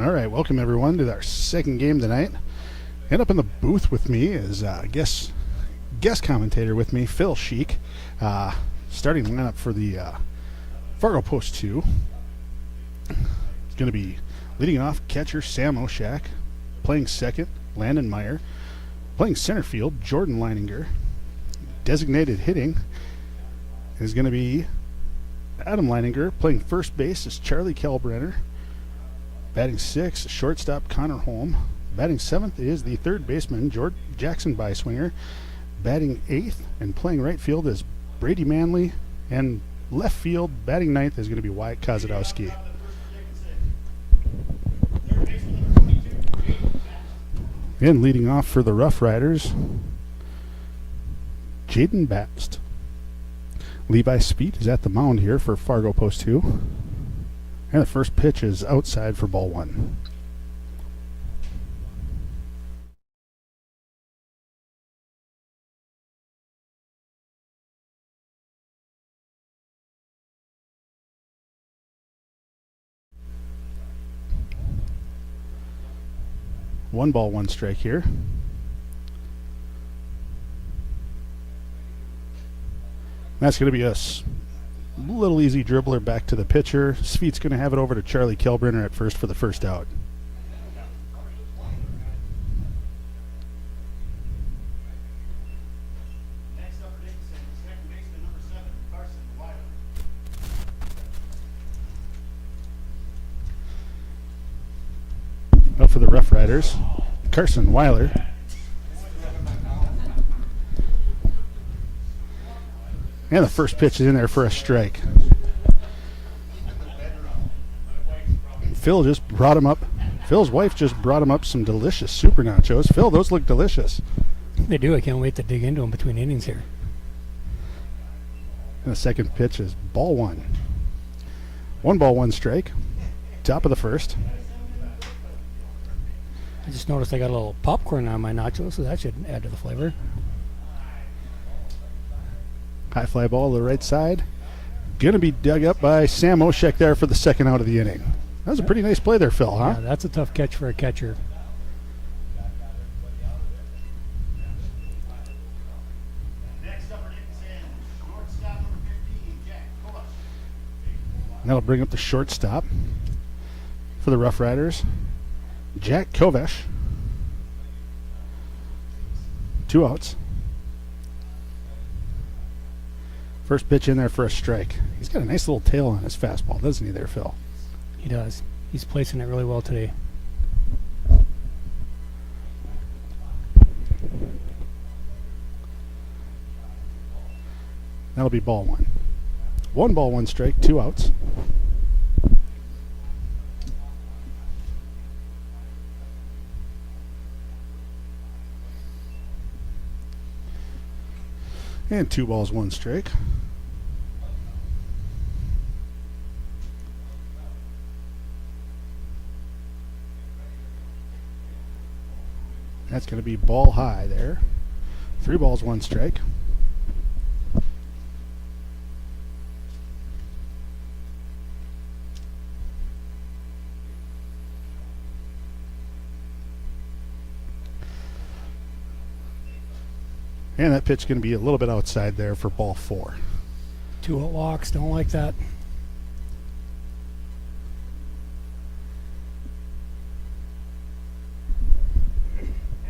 All right, welcome everyone to our second game tonight. And up in the booth with me is guest commentator with me, Phil Sheik. Starting lineup for the Fargo Post 2. It's going to be leading off catcher Sam Oshak, playing second Landon Meyer, playing center field Jordan Leininger. Designated hitting is going to be Adam Leininger. Playing first base is Charlie Kalbrenner. Batting sixth, shortstop Connor Holm. Batting seventh is the third baseman Jackson Byswinger. Batting eighth and playing right field is Brady Manley. And left field, batting ninth, is going to be Wyatt Kozadowski. And leading off for the Rough Riders, Jaden Bapst. Levi Speed is at the mound here for Fargo Post 2. And the first pitch is outside for ball one. One ball, one strike here. That's going to be a little easy dribbler back to the pitcher. Sveet's going to have it over to Charlie Kalbrenner at first for the first out. Next up for Dickinson, second baseman number 7, Carson Weiler. Up for the Rough Riders, Carson Weiler. And the first pitch is in there for a strike. Phil just brought him up. Phil's wife just brought him up some delicious super nachos. Phil, those look delicious. They do. I can't wait to dig into them between innings here. And the second pitch is ball one. One ball, one strike. Top of the first. I just noticed I got a little popcorn on my nachos, so that should add to the flavor. High fly ball to the right side. Going to be dug up by Sam Oshak there for the second out of the inning. That was a pretty nice play there, Phil, huh? Yeah, that's a tough catch for a catcher. Next up for Dickinson, shortstop number 15, Jack Kovac. That'll bring up the shortstop for the Rough Riders, Jack Kovash. 2 outs. First pitch in there for a strike. He's got a nice little tail on his fastball, doesn't he there, Phil? He does. He's placing it really well today. That'll be ball one. One ball, one strike, 2 outs. And 2 balls, 1 strike. That's going to be ball high there. 3 balls, 1 strike. And that pitch is going to be a little bit outside there for ball 4. 2 out walks. Don't like that.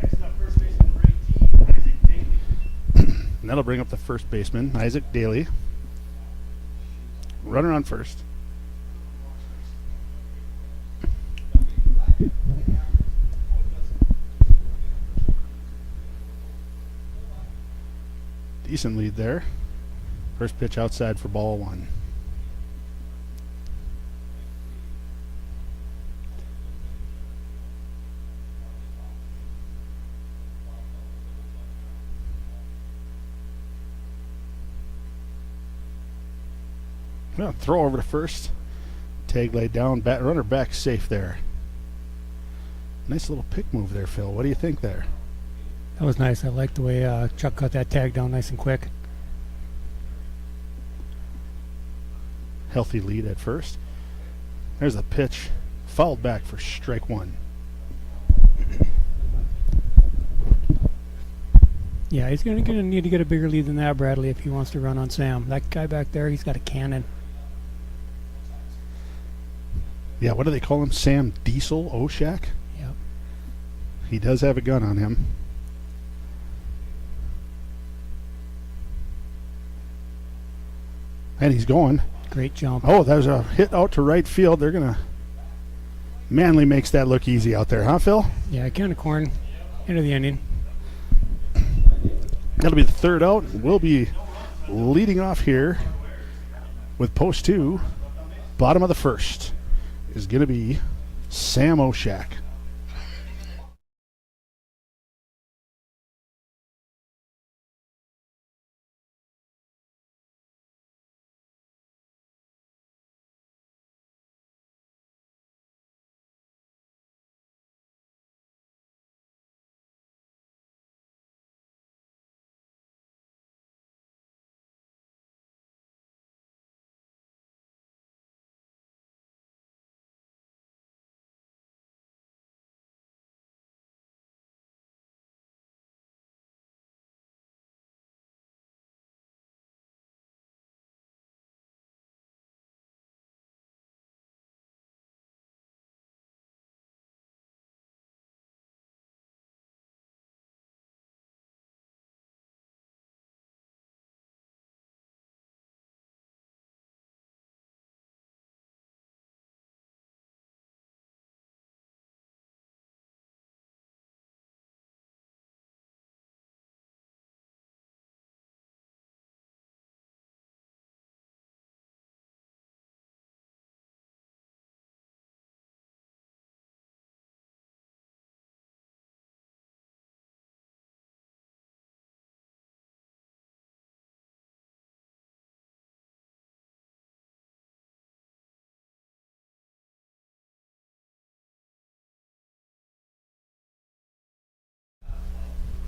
Next up, first baseman number 18, Isaac Daly. And that'll bring up the first baseman, Isaac Daly. Runner on first. Decent lead there. First pitch outside for ball 1. Well, throw over to first. Tag laid down. Bat runner back safe there. Nice little pick move there, Phil. What do you think there? That was nice. I like the way Chuck cut that tag down nice and quick. Healthy lead at first. There's a pitch fouled back for strike one. Yeah, he's gonna need to get a bigger lead than that, Bradley, if he wants to run on Sam. That guy back there, he's got a cannon. Yeah, what do they call him? Sam Diesel Oshak? Yep. He does have a gun on him. And he's going. Great jump. Oh, there's a hit out to right field. They're going to... Manley makes that look easy out there, huh, Phil? Yeah, can of corn. Into the inning. That'll be the third out. We'll be leading off here with post 2. Bottom of the first is going to be Sam Oshak.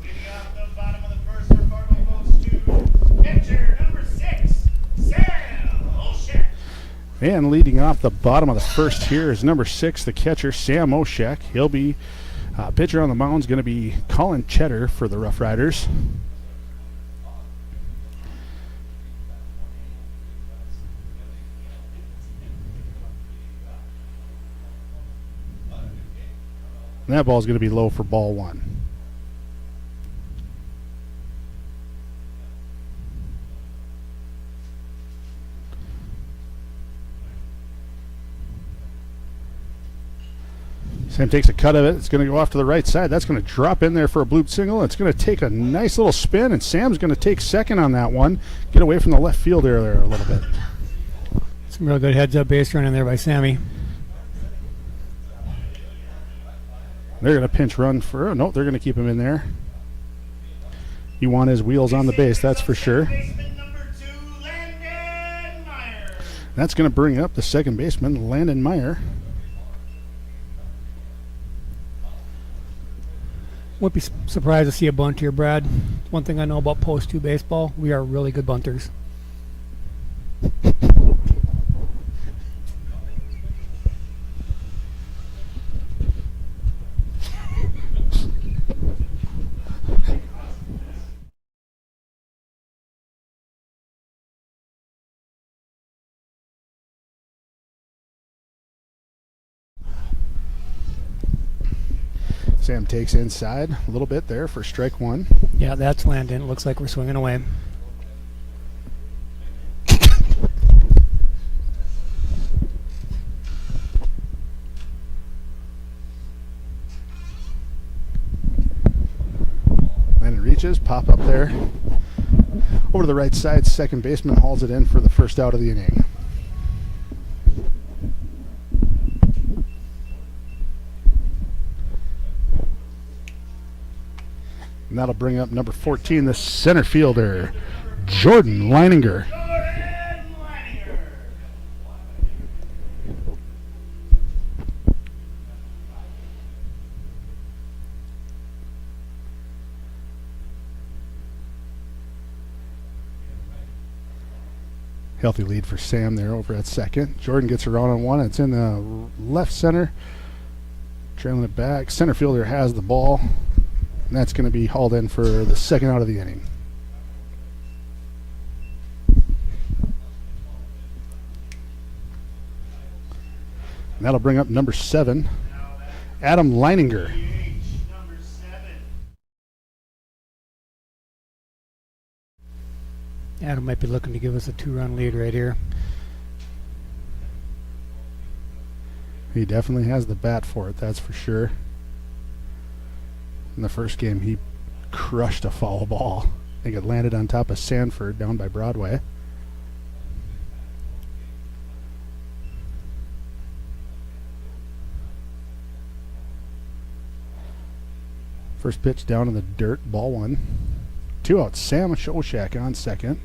Leading off the bottom of the first for Fargo post 2. Catcher number 6, Sam Olszak. And leading off the bottom of the first here is number 6, the catcher, Sam Oshak. He'll be pitcher on the mound is going to be Colin Cheddar for the Rough Riders. And that ball is going to be low for ball 1. Sam takes a cut of it. It's going to go off to the right side. That's going to drop in there for a bloop single. It's going to take a nice little spin, and Sam's going to take second on that one. Get away from the left fielder there a little bit. Some real good heads-up base running there by Sammy. They're going to pinch run for... Oh, no, they're going to keep him in there. You want his wheels on the base, that's for sure. Baseman number 2, Landon Meyer. That's going to bring up the second baseman, Landon Meyer. Wouldn't be surprised to see a bunt here, Brad. One thing I know about post 2 baseball, we are really good bunters. Sam takes inside a little bit there for strike 1. Yeah, that's Landon. It looks like we're swinging away. Landon reaches, pop up there. Over to the right side, second baseman hauls it in for the first out of the inning. And that'll bring up number 14, the center fielder, Jordan Leininger. Jordan Leininger. Healthy lead for Sam there over at second. Jordan gets around on one. It's in the left center. Trailing it back. Center fielder has the ball. And that's going to be hauled in for the second out of the inning. And that'll bring up number 7, Adam Leininger. Number 7. Adam might be looking to give us a 2-run lead right here. He definitely has the bat for it, that's for sure. In the first game, he crushed a foul ball. I think it landed on top of Sanford down by Broadway. First pitch down in the dirt, ball 1. 2 outs. Sam Shoshak on second.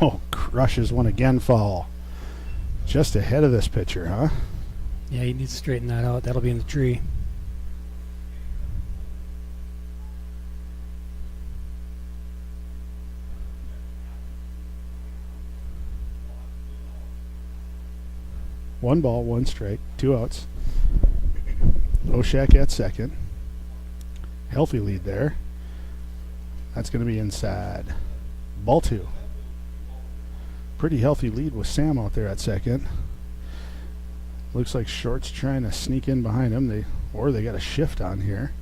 Oh, crushes one again, foul. Just ahead of this pitcher, huh? Yeah, he needs to straighten that out. That'll be in the tree. One ball, 1 strike, 2 outs. Oshak at second. Healthy lead there. That's going to be inside. Ball 2. Pretty healthy lead with Sam out there at second. Looks like Short's trying to sneak in behind him. They got a shift on here.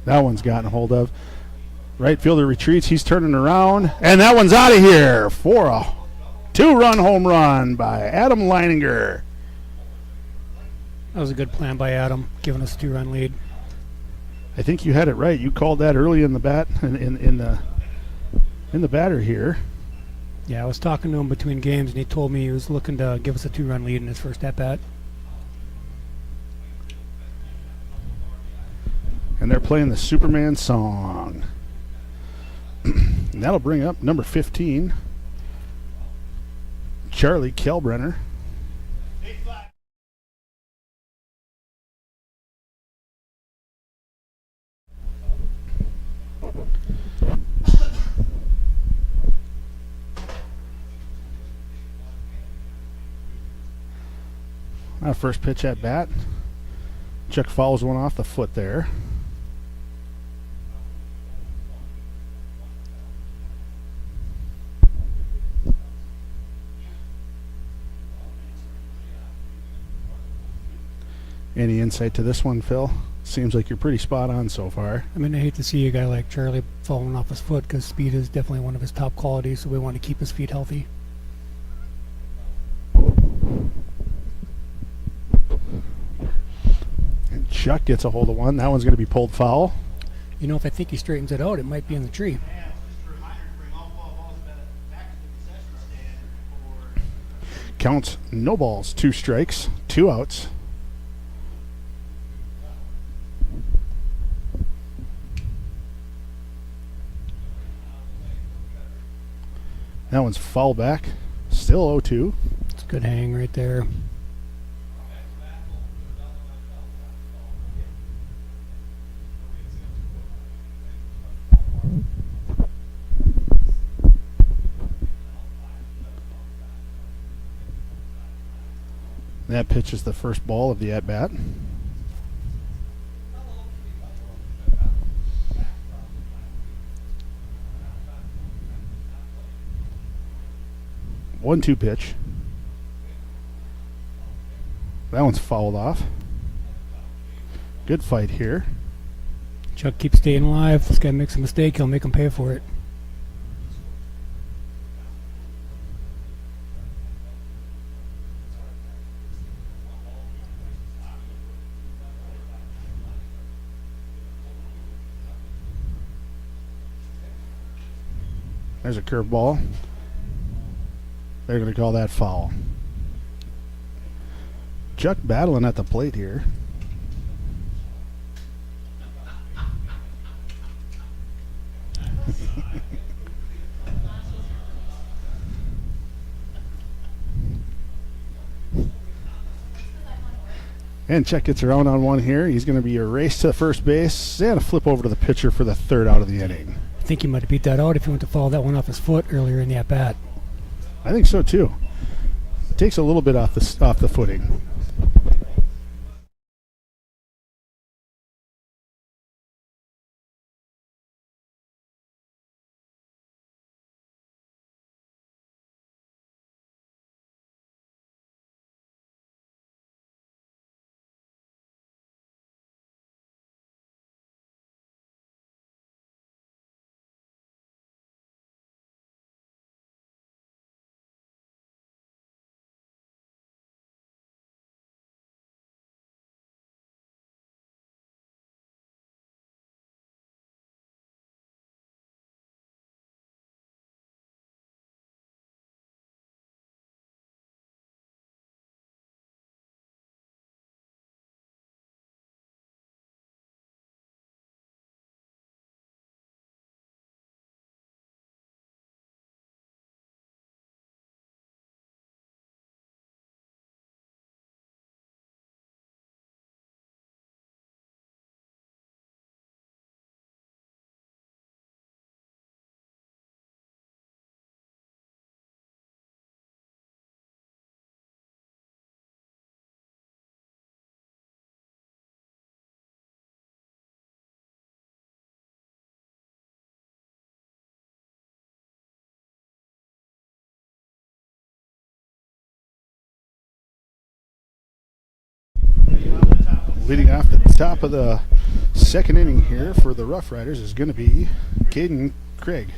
That one's gotten a hold of. Right fielder retreats. He's turning around. And that one's out of here for a 2-run home run by Adam Leininger. That was a good plan by Adam, giving us a 2-run lead. I think you had it right. You called that early in the bat in the batter here. Yeah, I was talking to him between games, and he told me he was looking to give us a 2-run lead in his first at-bat. And they're playing the Superman song. And that'll bring up number 15, Charlie Kelbrenner. Big fly. First pitch at bat. Chuck fouls one off the foot there. Any insight to this one, Phil? Seems like you're pretty spot on so far. I mean, I hate to see a guy like Charlie falling off his foot because speed is definitely one of his top qualities, so we want to keep his feet healthy. And Chuck gets a hold of one. That one's going to be pulled foul. You know, if I think he straightens it out, it might be in the tree. Yeah, just a reminder to bring all foul balls back to the concession stand for Counts no balls, 2 strikes, 2 outs. That one's foul back. Still 0-2. It's a good hang right there. That pitch is the first ball of the at-bat. One-two pitch. That one's fouled off. Good fight here. Chuck keeps staying alive. If this guy makes a mistake, he'll make him pay for it. There's a curveball. They're going to call that foul. Chuck battling at the plate here. And Check gets around on one here. He's going to be a race to first base and a flip over to the pitcher for the third out of the inning. I think he might have beat that out if he went to follow that one off his foot earlier in the at-bat. I think so too. Takes a little bit off the footing. Leading off the top of the second inning here for the Rough Riders is going to be Caden Craig.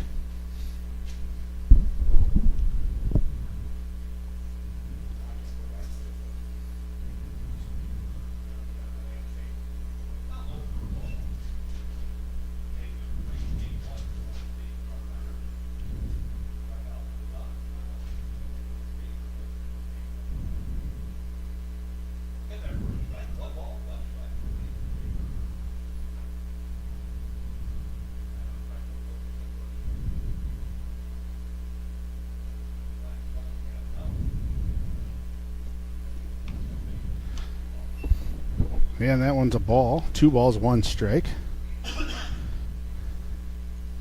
And that one's a ball. 2 balls, 1 strike.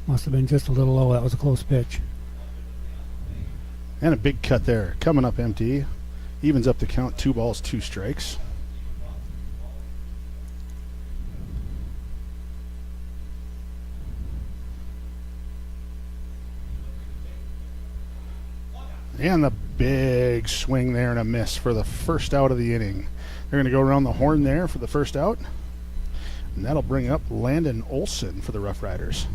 Must have been just a little low. That was a close pitch. And a big cut there. Coming up empty. Evens up the count. 2 balls, 2 strikes. And the big swing there and a miss for the first out of the inning. They're going to go around the horn there for the first out. And that'll bring up Landon Olson for the Rough Riders.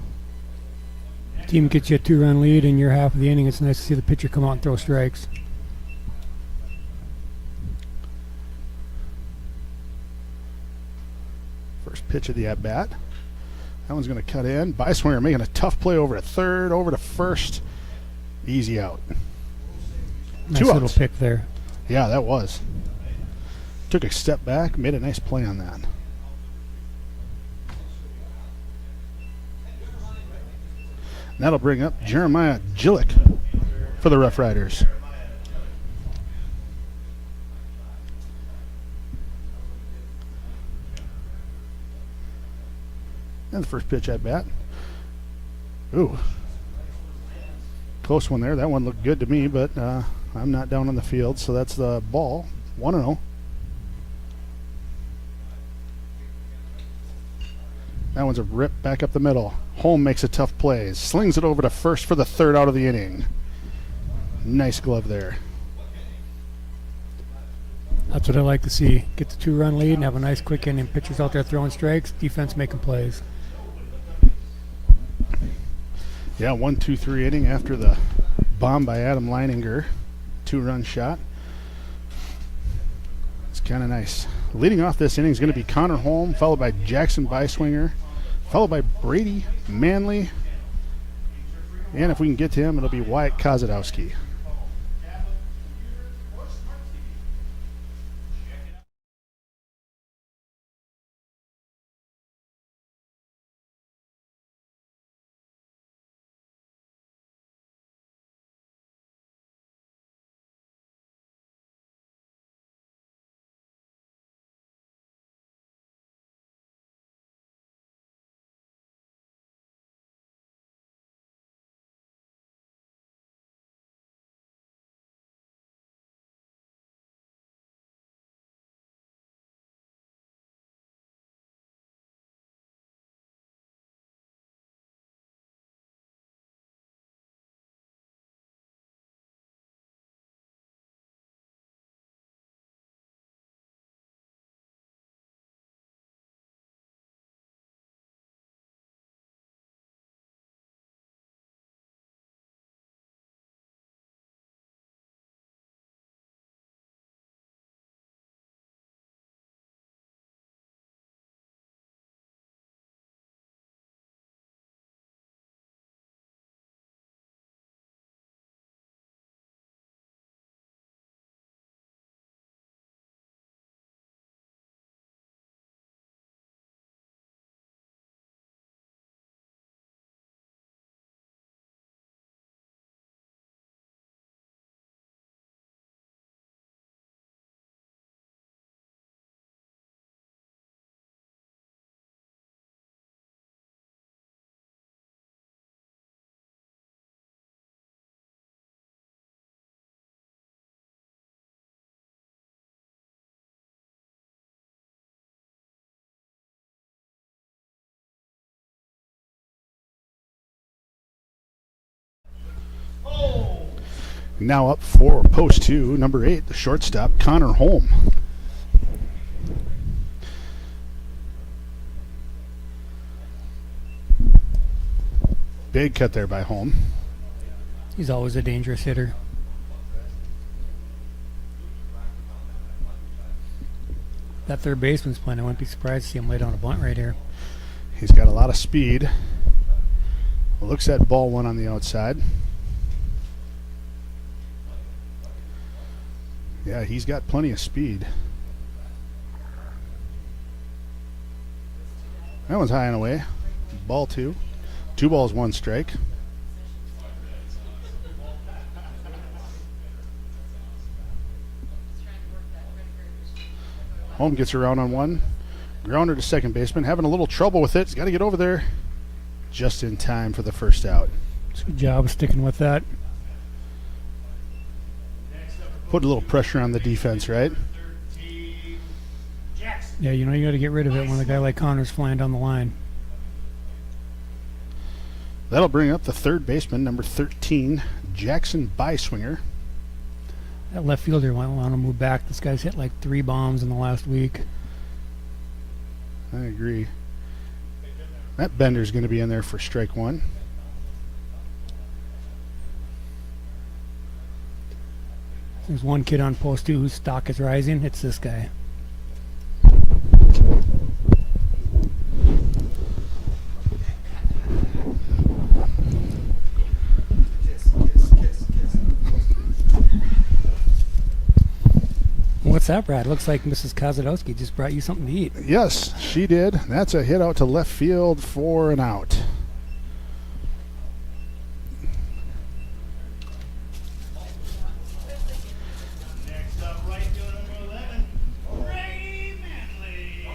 Team gets you a 2-run lead in your half of the inning. It's nice to see the pitcher come out and throw strikes. First pitch of the at-bat. That one's going to cut in. Byswinger making a tough play over to third, over to first. Easy out. Nice 2 little outs. pick there. Yeah, that was. Took a step back, made a nice play on that. And that'll bring up Jeremiah Gillick for the Rough Riders. And the first pitch at bat. Ooh. Close one there. That one looked good to me, but I'm not down on the field, so that's the ball. 1-0. That one's a rip back up the middle. Holm makes a tough play. Slings it over to first for the third out of the inning. Nice glove there. That's what I like to see. Get the 2-run lead and have a nice quick inning. Pitchers out there throwing strikes, defense making plays. Yeah, 1-2-3 inning after the bomb by Adam Leininger. 2-run shot. It's kind of nice. Leading off this inning is going to be Connor Holm, followed by Jackson Byswinger, followed by Brady Manley. And if we can get to him, it'll be Wyatt Kozadowski. Now up for post 2, number 8, the shortstop, Connor Holm. Big cut there by Holm. He's always a dangerous hitter. That third baseman's playing. I wouldn't be surprised to see him lay down a bunt right here. He's got a lot of speed. Looks at ball 1 on the outside. Yeah, he's got plenty of speed. That one's high and away. Ball 2. 2 balls, 1 strike. Holm gets around on 1. Grounder to second baseman. Having a little trouble with it. He's got to get over there just in time for the first out. Good job sticking with that. Put a little pressure on the defense, right? Yeah, you got to get rid of it when a guy like Connor's flying down the line. That'll bring up the third baseman, number 13, Jackson Byswinger. That left fielder might want to move back. This guy's hit like 3 bombs in the last week. I agree. That Bender's going to be in there for strike 1. There's one kid on post 2 whose stock is rising. It's this guy. What's that, Brad? Looks like Mrs. Kozadowski just brought you something to eat. Yes, she did. That's a hit out to left field for an out. Next up, right field number 11, Brady Manley.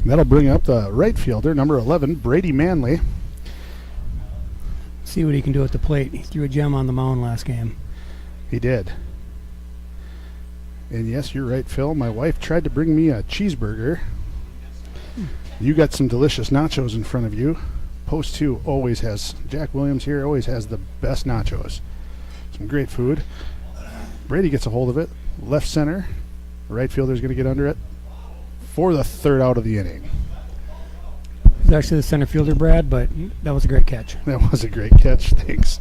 That'll bring up the right fielder, number 11, Brady Manley. See what he can do at the plate. He threw a gem on the mound last game. He did. And yes, you're right, Phil. My wife tried to bring me a cheeseburger. You got some delicious nachos in front of you. Post 2 always has, Jack Williams here always has the best nachos. Some great food. Brady gets a hold of it. Left center. Right fielder's going to get under it for the third out of the inning. He's actually the center fielder, Brad, but that was a great catch. That was a great catch. Thanks.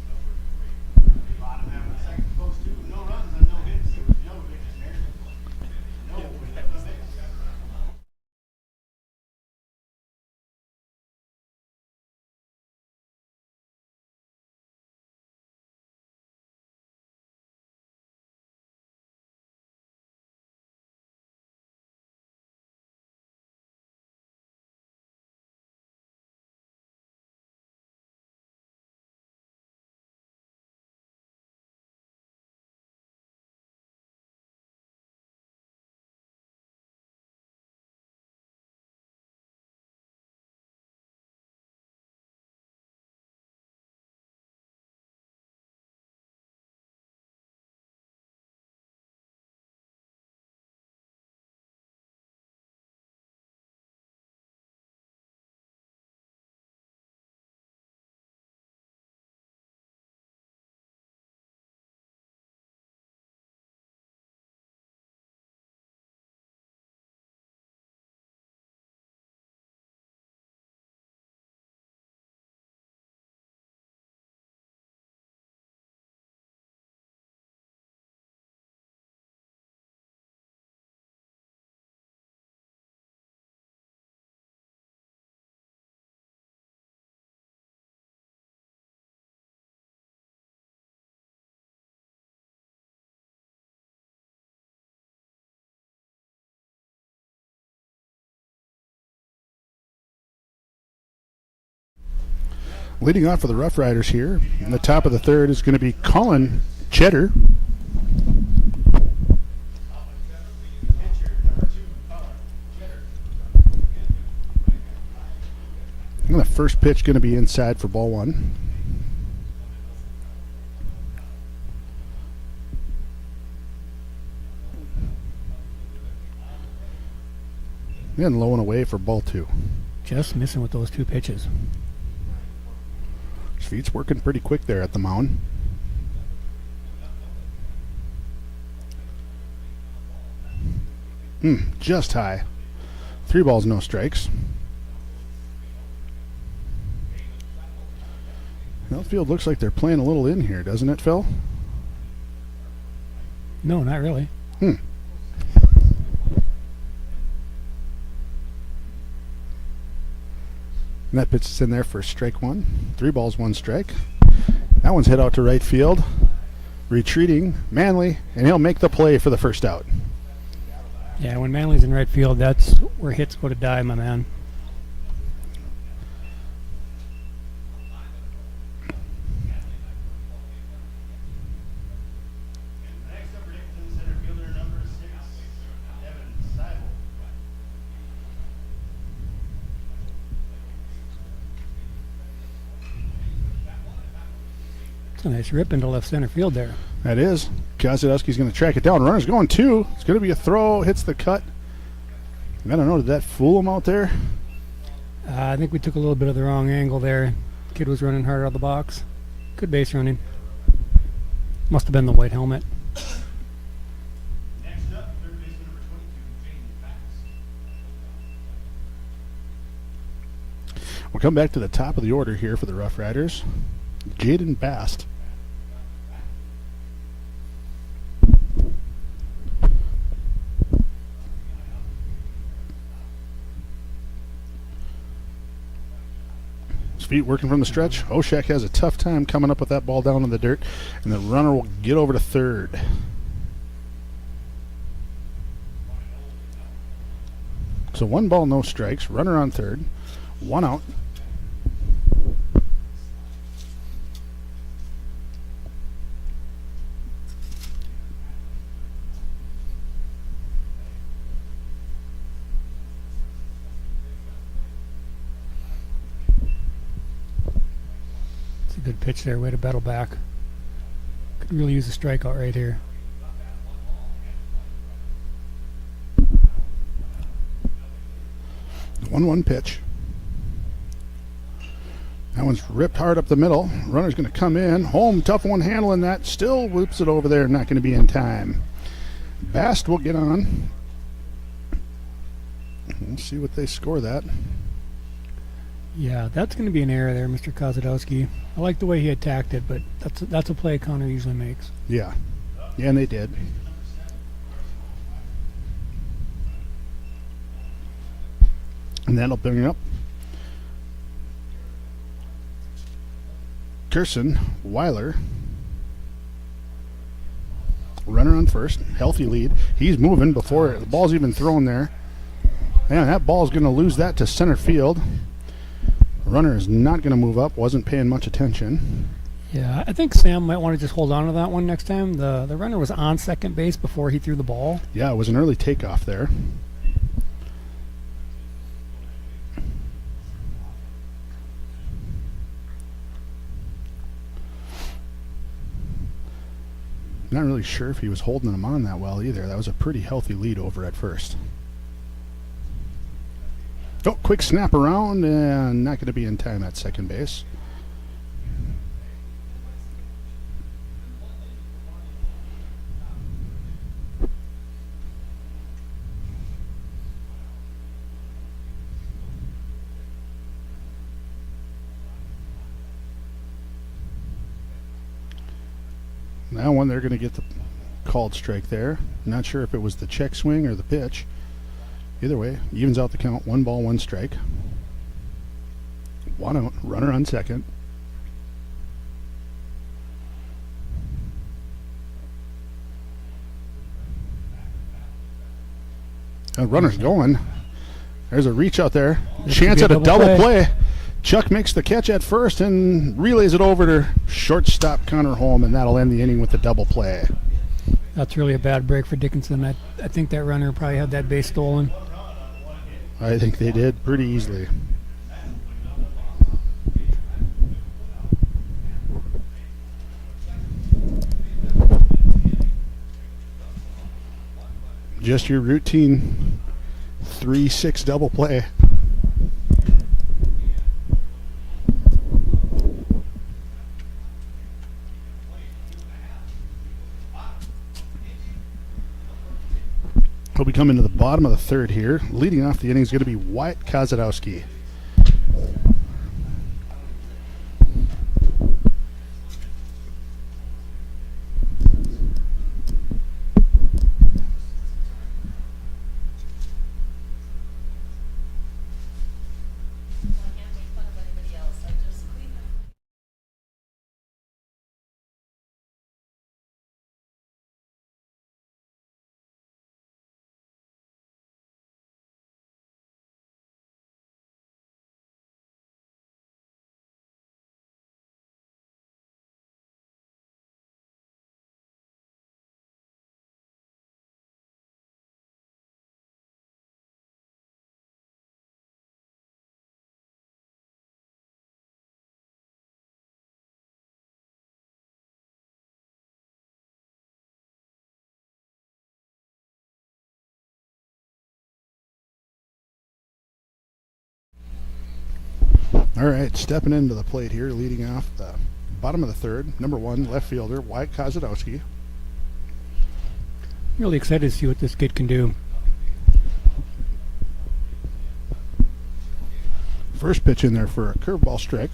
Bottom half of the second, post 2, no runs and no hits. No pitches there. No hits. Leading off for the Rough Riders here in the top of the third is going to be Colin Cheddar. And the first pitch going to be inside for ball 1. And low and away for ball 2. Just missing with those 2 pitches. Feet's working pretty quick there at the mound. Just high. 3 balls, no strikes. Outfield looks like they're playing a little in here, doesn't it, Phil? No, not really. And that pitch is in there for strike 1. 3 balls, 1 strike. That one's hit out to right field. Retreating, Manley, and he'll make the play for the first out. Yeah, when Manley's in right field, that's where hits go to die, my man. Next up for Dickinson, center fielder number 6, Evan Seibel. It's a nice rip into left center field there. That is. Kozadowski's going to track it down. Runner's going 2. It's going to be a throw. Hits the cut. I don't know. Did that fool him out there? I think we took a little bit of the wrong angle there. Kid was running hard out of the box. Good base running. Must have been the white helmet. Next up, third baseman number 22, Jaden Bax. We'll come back to the top of the order here for the Rough Riders. Jaden Bast. His feet working from the stretch. Oshak has a tough time coming up with that ball down in the dirt, and the runner will get over to third. So 1 ball, no strikes. Runner on third. 1 out. Good pitch there, way to battle back. Could really use a strikeout right here. The 1-1 pitch. That one's ripped hard up the middle. Runner's going to come in. Home, tough one handling that. Still whoops it over there. Not going to be in time. Bast will get on. We'll see what they score that. Yeah, that's going to be an error there, Mr. Kozadowski. I like the way he attacked it, but that's a play Connor usually makes. Yeah. Yeah, and they did. And that'll bring up Kirsten Weiler. Runner on first. Healthy lead. He's moving before the ball's even thrown there. Man, that ball's going to lose that to center field. Runner is not going to move up. Wasn't paying much attention. Yeah, I think Sam might want to just hold on to that one next time. The runner was on second base before he threw the ball. Yeah, it was an early takeoff there. Not really sure if he was holding him on that well either. That was a pretty healthy lead over at first. Oh, quick snap around, and not going to be in time at second base. Now one, they're going to get the called strike there. Not sure if it was the check swing or the pitch. Either way, evens out the count. 1 ball, 1 strike. 1 out. Runner on second. Runner's going. There's a reach out there. Chance at a double play. Chuck makes the catch at first and relays it over to shortstop Connor Holm, and that'll end the inning with the double play. That's really a bad break for Dickinson. I think that runner probably had that base stolen. I think they did pretty easily. Just your routine 3-6 double play. He'll be coming to the bottom of the third here. Leading off the inning is going to be Wyatt Kozadowski. All right, stepping into the plate here, leading off the bottom of the third, number 1 left fielder Wyatt Kozadowski. Really excited to see what this kid can do. First pitch in there for a curveball strike.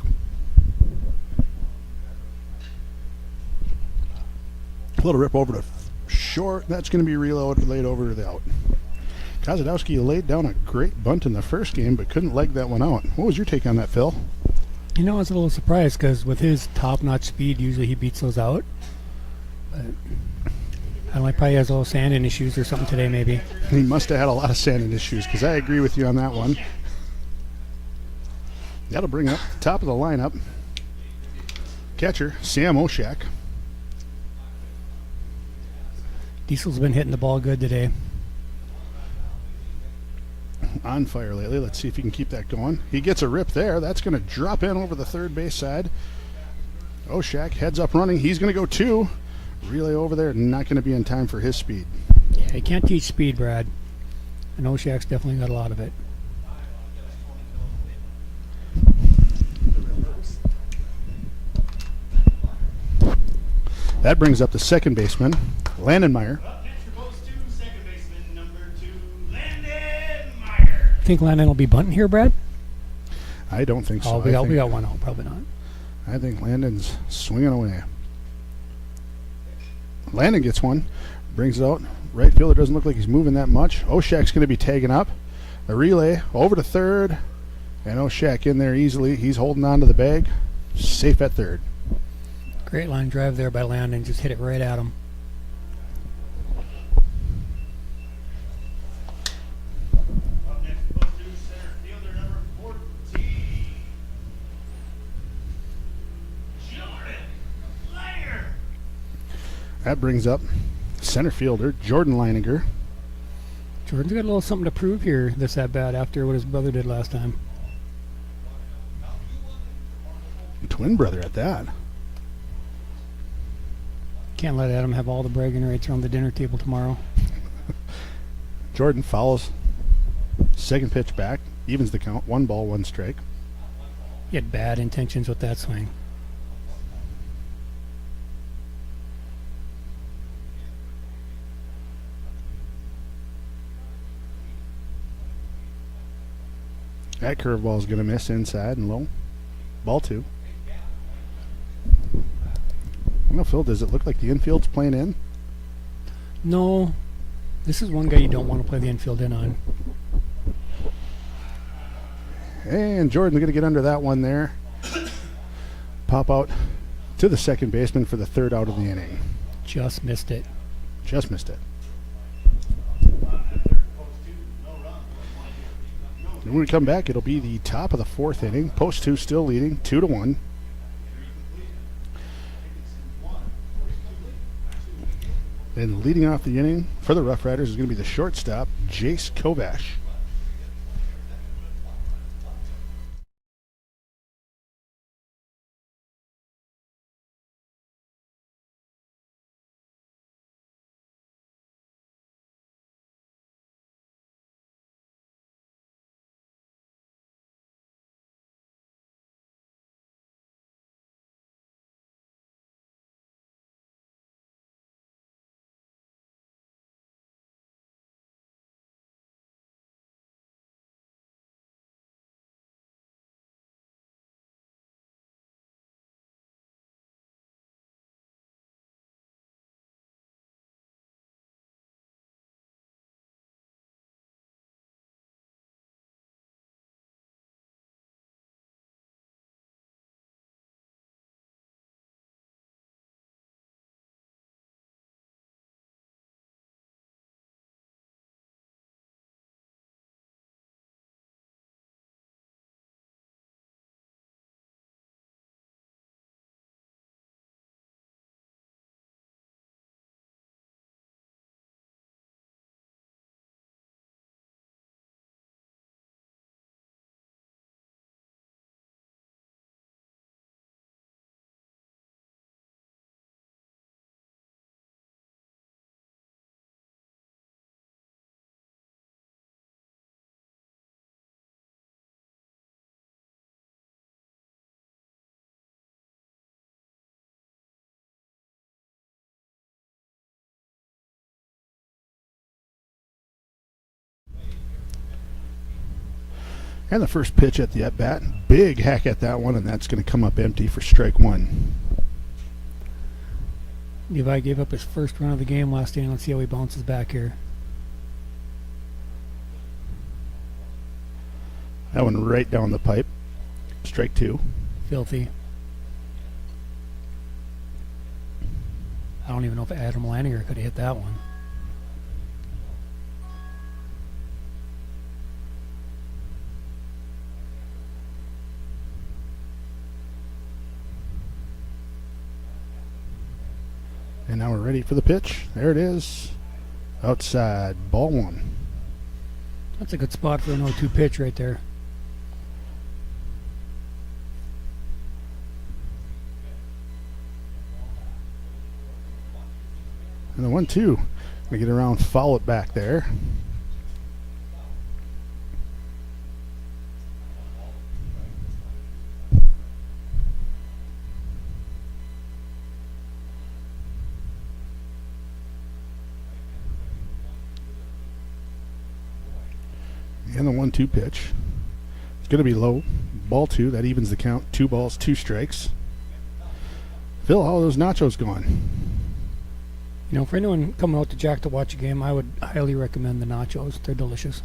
A little rip over to short. That's going to be laid over to the out. Kozadowski laid down a great bunt in the first game, but couldn't leg that one out. What was your take on that, Phil? You know, I was a little surprised because with his top-notch speed, usually he beats those out. But I don't know, he probably has a little sanding issues or something today, maybe. He must have had a lot of sanding issues, because I agree with you on that one. That'll bring up the top of the lineup. Catcher, Sam Oshak. Diesel's been hitting the ball good today. On fire lately. Let's see if he can keep that going. He gets a rip there. That's going to drop in over the third base side. Oshak heads up running. He's going to go 2. Relay over there. Not going to be in time for his speed. Yeah, you can't teach speed, Brad. And Oshak's definitely got a lot of it. That brings up the second baseman, Landon Meyer. Up next for post 2, second baseman number 2, Landon Meyer. Think Landon will be bunting here, Brad? I don't think so. Oh, we got one out. Probably not. I think Landon's swinging away. Landon gets one, brings it out. Right fielder doesn't look like he's moving that much. Oshak's going to be tagging up. A relay over to third, and Oshak in there easily. He's holding on to the bag. Safe at third. Great line drive there by Landon. Just hit it right at him. Up next for post 2, center fielder number 14, Jordan Layer. That brings up center fielder Jordan Leininger. Jordan's got a little something to prove here this at-bat after what his brother did last time. Twin brother at that. Can't let Adam have all the bragging rights around the dinner table tomorrow. Jordan fouls. Second pitch back. Evens the count. 1 ball, 1 strike. He had bad intentions with that swing. That curveball is going to miss inside and low. Ball 2. I don't know, Phil, does it look like the infield's playing in? No, this is one guy you don't want to play the infield in on. And Jordan's going to get under that one there. Pop out to the second baseman for the third out of the inning. Just missed it. Just missed it. And when we come back, it'll be the top of the 4th inning. Post 2 still leading 2-1. And leading off the inning for the Rough Riders is going to be the shortstop, Jace Kovash. And the first pitch at the at-bat. Big hack at that one, and that's going to come up empty for strike one. Levi gave up his first run of the game last inning. Let's see how he bounces back here. That one right down the pipe. Strike two. Filthy. I don't even know if Adam Laniger could have hit that one. And now we're ready for the pitch. There it is. Outside. Ball one. That's a good spot for an 0-2 pitch right there. And the 1-2. We get around, foul it back there. And the 1-2 pitch. It's going to be low. Ball two. That evens the count. 2 balls, 2 strikes. Phil, how are those nachos going? You know, for anyone coming out to Jack to watch a game, I would highly recommend the nachos. They're delicious.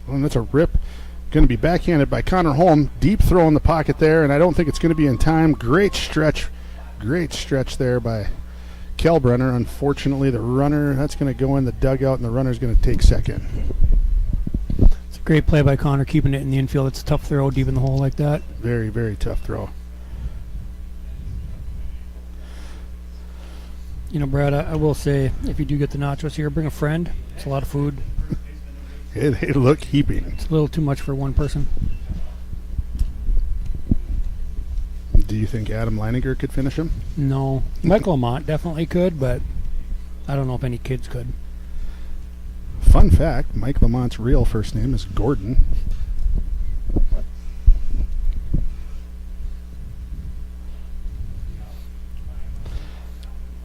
Well, and that's a rip. Going to be backhanded by Connor Holm. Deep throw in the pocket there, and I don't think it's going to be in time. Great stretch there by Kalbrenner. Unfortunately, the runner, that's going to go in the dugout, and the runner's going to take second. It's a great play by Connor, keeping it in the infield. It's a tough throw deep in the hole like that. Very, very tough throw. You know, Brad, I will say, if you do get the nachos here, bring a friend. It's a lot of food. They look heaping. It's a little too much for one person. Do you think Adam Leininger could finish him? No. Michael Lamont definitely could, but I don't know if any kids could. Fun fact, Mike Lamont's real first name is Gordon.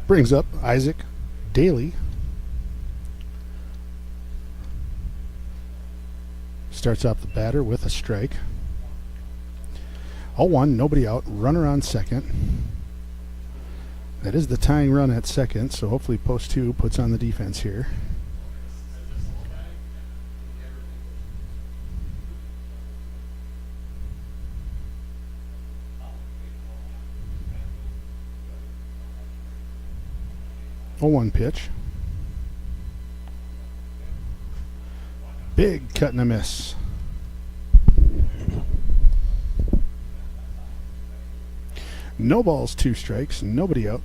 Brings up Isaac Daly. Starts off the batter with a strike. 0-1, nobody out. Runner on second. That is the tying run at second, so hopefully post 2 puts on the defense here. A 1 pitch. Big cut and a miss. No balls, 2 strikes, nobody out.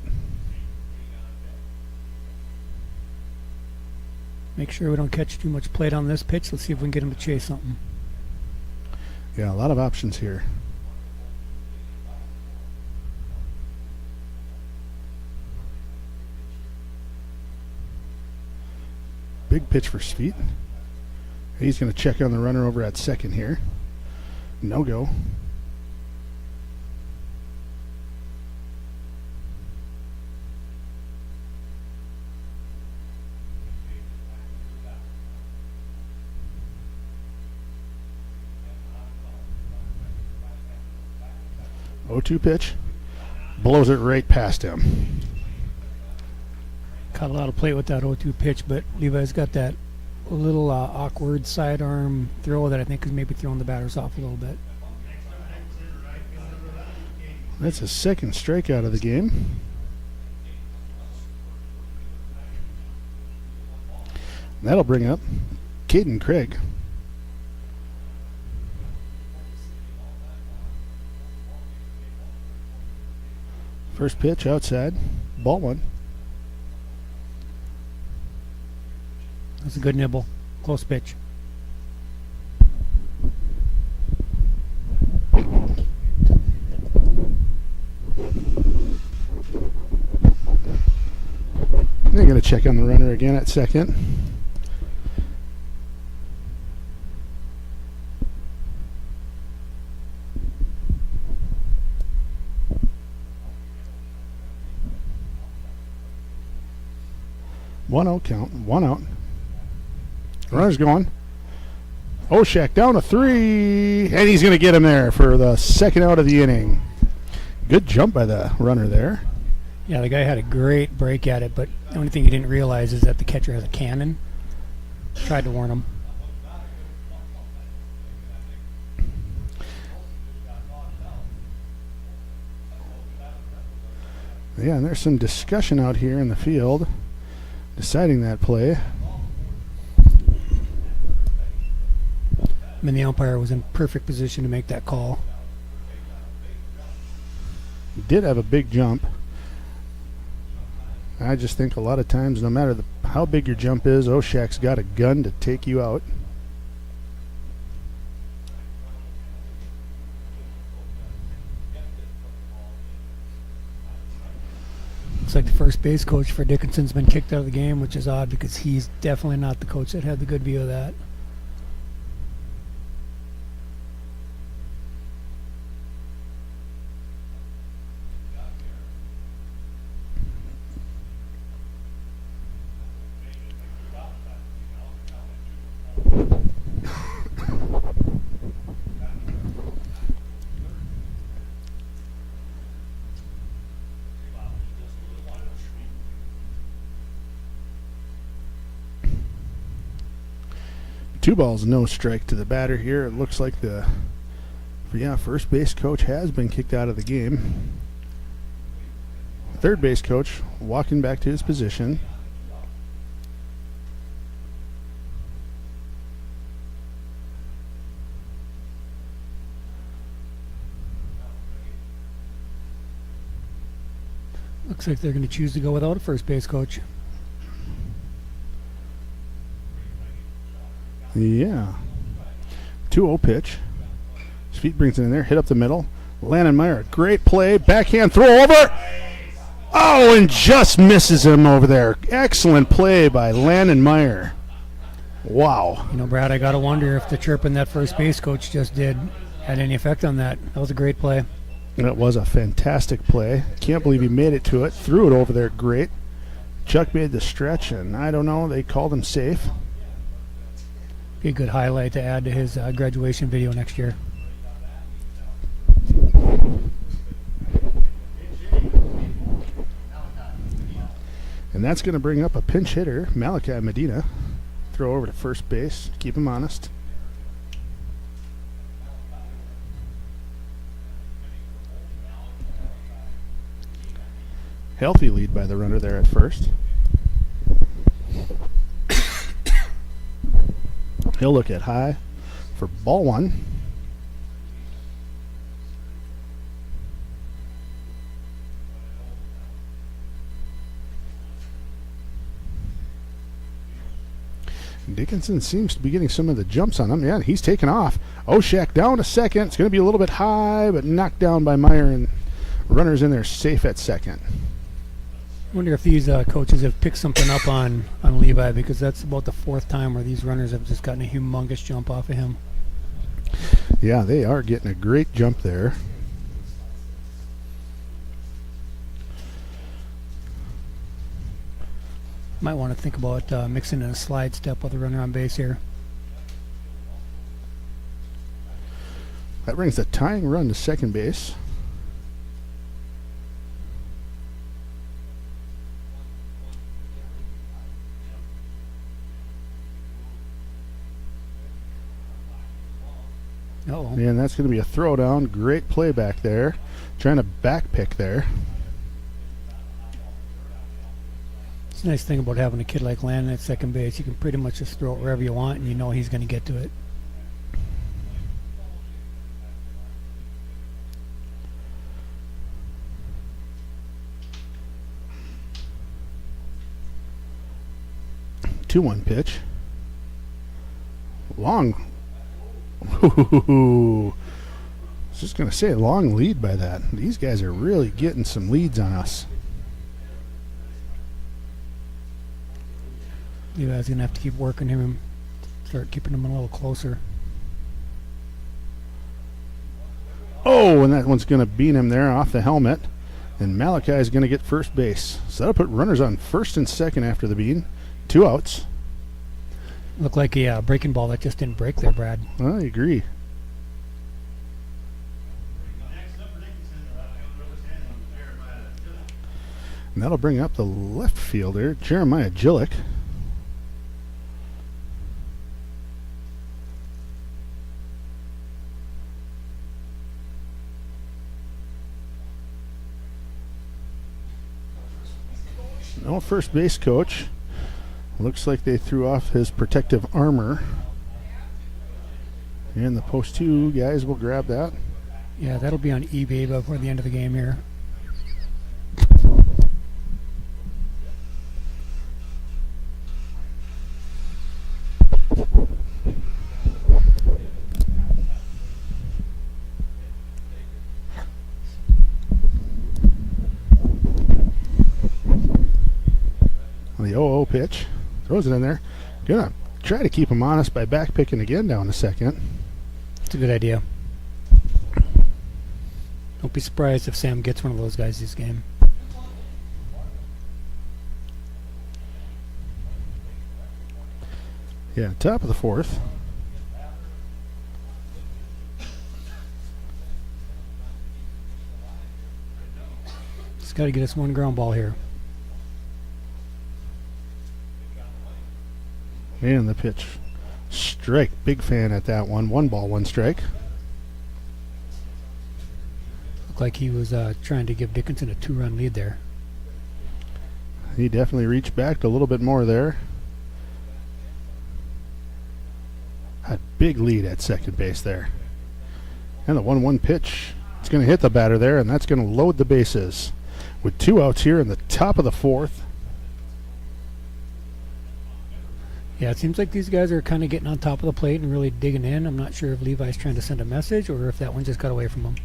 Make sure we don't catch too much plate on this pitch. Let's see if we can get him to chase something. Yeah, a lot of options here. Big pitch for Sveet. He's going to check on the runner over at second here. No go. O-2 pitch. Blows it right past him. Caught a lot of plate with that 0-2 pitch, but Levi's got that little awkward sidearm throw that I think is maybe throwing the batters off a little bit. That's his second strikeout of the game. That'll bring up Caden Craig. First pitch outside, ball 1. That's a good nibble. Close pitch. They're going to check on the runner again at second. One out count. 1 out. Runner's going. Oshak down a 3, and he's going to get him there for the second out of the inning. Good jump by the runner there. Yeah, the guy had a great break at it, but the only thing he didn't realize is that the catcher has a cannon. Tried to warn him. Yeah, and there's some discussion out here in the field deciding that play. I mean, the umpire was in perfect position to make that call. He did have a big jump. I just think a lot of times, no matter how big your jump is, Oshak's got a gun to take you out. Looks like the first base coach for Dickinson's been kicked out of the game, which is odd because he's definitely not the coach that had the good view of that. Two balls, no strike to the batter here. It looks like the first base coach has been kicked out of the game. Third base coach walking back to his position. Looks like they're going to choose to go without a first base coach. Yeah. 2-0 pitch. His feet brings it in there. Hit up the middle. Landon Meyer, great play. Backhand throw over. Oh, and just misses him over there. Excellent play by Landon Meyer. Wow. You know, Brad, I got to wonder if the chirping that first base coach just did had any effect on that. That was a great play. That was a fantastic play. Can't believe he made it to it. Threw it over there great. Chuck made the stretch, and I don't know, they called him safe. Be a good highlight to add to his graduation video next year. And that's going to bring up a pinch hitter, Malachi Medina. Throw over to first base, keep him honest. Healthy lead by the runner there at first. He'll look at high for ball one. Dickinson seems to be getting some of the jumps on him. Yeah, he's taken off. Oshak down to second. It's going to be a little bit high, but knocked down by Meyer, and runners in there safe at second. I wonder if these coaches have picked something up on Levi, because that's about the fourth time where these runners have just gotten a humongous jump off of him. Yeah, they are getting a great jump there. Might want to think about mixing in a slide step with a runner on base here. That brings the tying run to second base. Uh-oh. And that's going to be a throwdown. Great play back there. Trying to back pick there. It's a nice thing about having a kid like Landon at second base. You can pretty much just throw it wherever you want, and you know he's going to get to it. Two-one pitch. Long. I was just going to say, long lead by that. These guys are really getting some leads on us. You guys are going to have to keep working him, start keeping him a little closer. Oh, and that one's going to beat him there off the helmet. And Malachi is going to get first base. So that'll put runners on first and second after the bean. 2 outs. Looked like a breaking ball that just didn't break there, Brad. I agree. Next up for Dickinson, left fielder number 10, Jeremiah Dillon. And that'll bring up the left fielder, Jeremiah Gillick. No first base coach. Looks like they threw off his protective armor. And the post 2 guys will grab that. Yeah, that'll be on eBay before the end of the game here. The 0-0 pitch. Throws it in there. Gonna try to keep him honest by back picking again down to second. It's a good idea. Don't be surprised if Sam gets one of those guys this game. Yeah, top of the 4th. Just got to get us one ground ball here. And the pitch. Strike. Big fan at that one. 1 ball, 1 strike. Looked like he was trying to give Dickinson a 2-run lead there. He definitely reached back a little bit more there. A big lead at second base there. And the 1-1 pitch. It's going to hit the batter there, and that's going to load the bases. With 2 outs here in the top of the 4th. Yeah, it seems like these guys are kind of getting on top of the plate and really digging in. I'm not sure if Levi's trying to send a message or if that one just got away from him.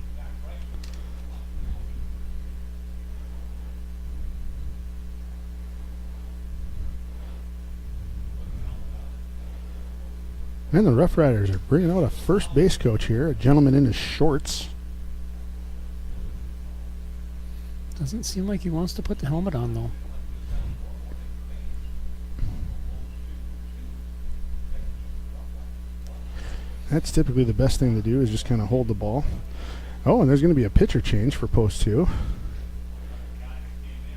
And the Rough Riders are bringing out a first base coach here, a gentleman in his shorts. Doesn't seem like he wants to put the helmet on, though. That's typically the best thing to do, is just kind of hold the ball. Oh, and there's going to be a pitcher change for post 2.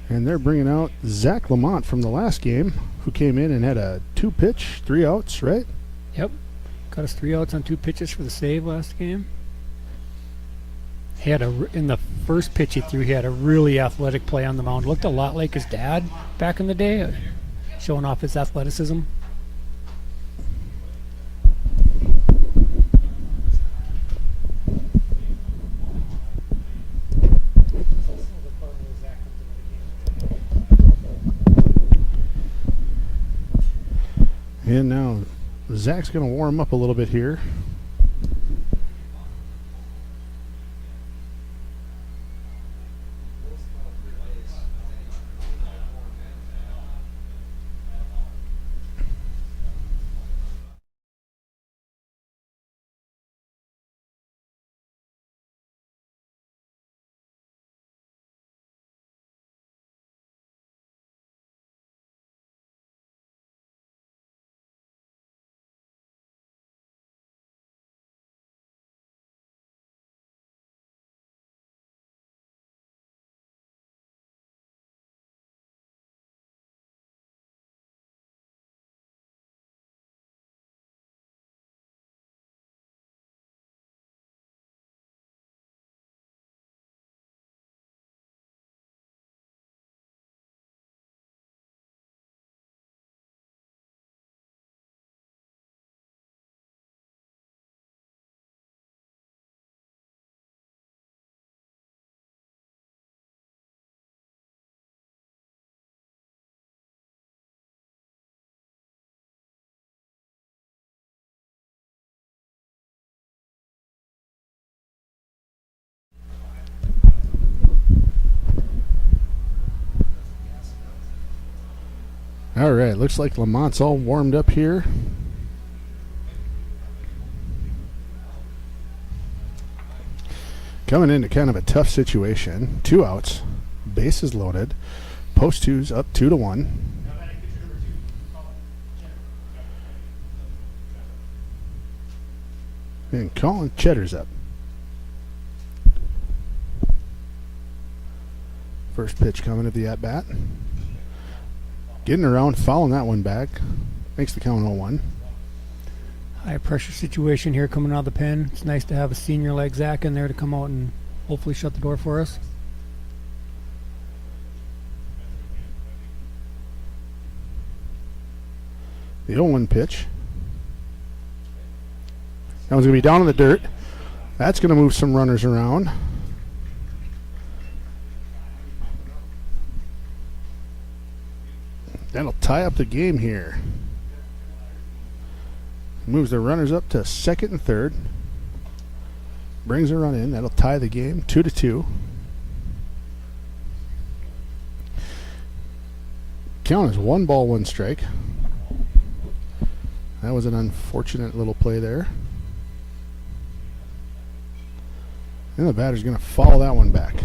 And they're bringing out Zach Lamont from the last game, who came in and had a 2-pitch, 3 outs, right? Yep. Got us 3 outs on 2 pitches for the save last game. He had in the first pitch he threw, he had a really athletic play on the mound. Looked a lot like his dad back in the day, showing off his athleticism. And now Zach's going to warm up a little bit here. All right, looks like Lamont's all warmed up here. Coming into kind of a tough situation. 2 outs, bases loaded, post 2's up 2-1. And Colin Cheddar's up. First pitch coming of the at-bat. Getting around, fouling that one back. Makes the count 0-1. High pressure situation here coming out of the pen. It's nice to have a senior like Zach in there to come out and hopefully shut the door for us. The 0-1 pitch. That one's going to be down in the dirt. That's going to move some runners around. That'll tie up the game here. Moves the runners up to second and third. Brings a run in. That'll tie the game 2-2. Count is 1 ball, 1 strike. That was an unfortunate little play there. And the batter's going to follow that one back.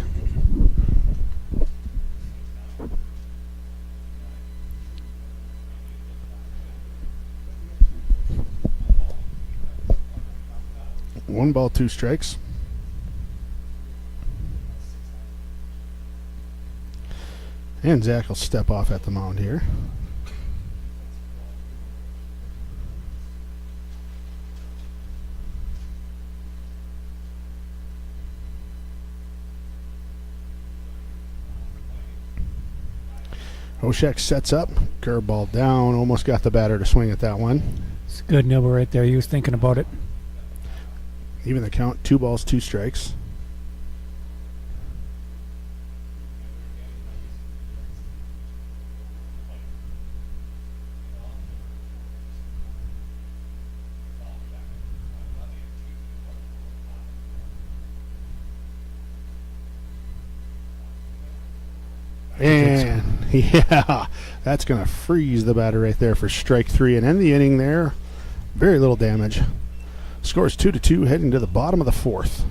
One ball, 2 strikes. And Zach will step off at the mound here. Oshek sets up, curveball down, almost got the batter to swing at that one. It's a good nibble right there. He was thinking about it. Even the count, 2 balls, 2 strikes. And yeah, that's going to freeze the batter right there for strike 3 and end the inning there. Very little damage. Scores 2-2, heading to the bottom of the 4th.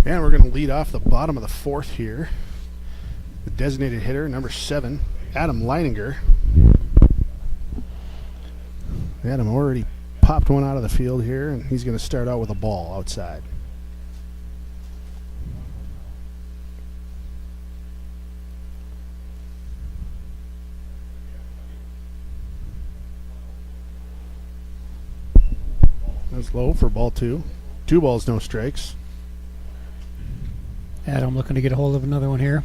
And we're going to lead off the bottom of the 4th here. The designated hitter, number 7, Adam Leininger. Adam already popped one out of the field here, and he's going to start out with a ball outside. That's low for ball 2. 2 balls, no strikes. Adam looking to get a hold of another one here.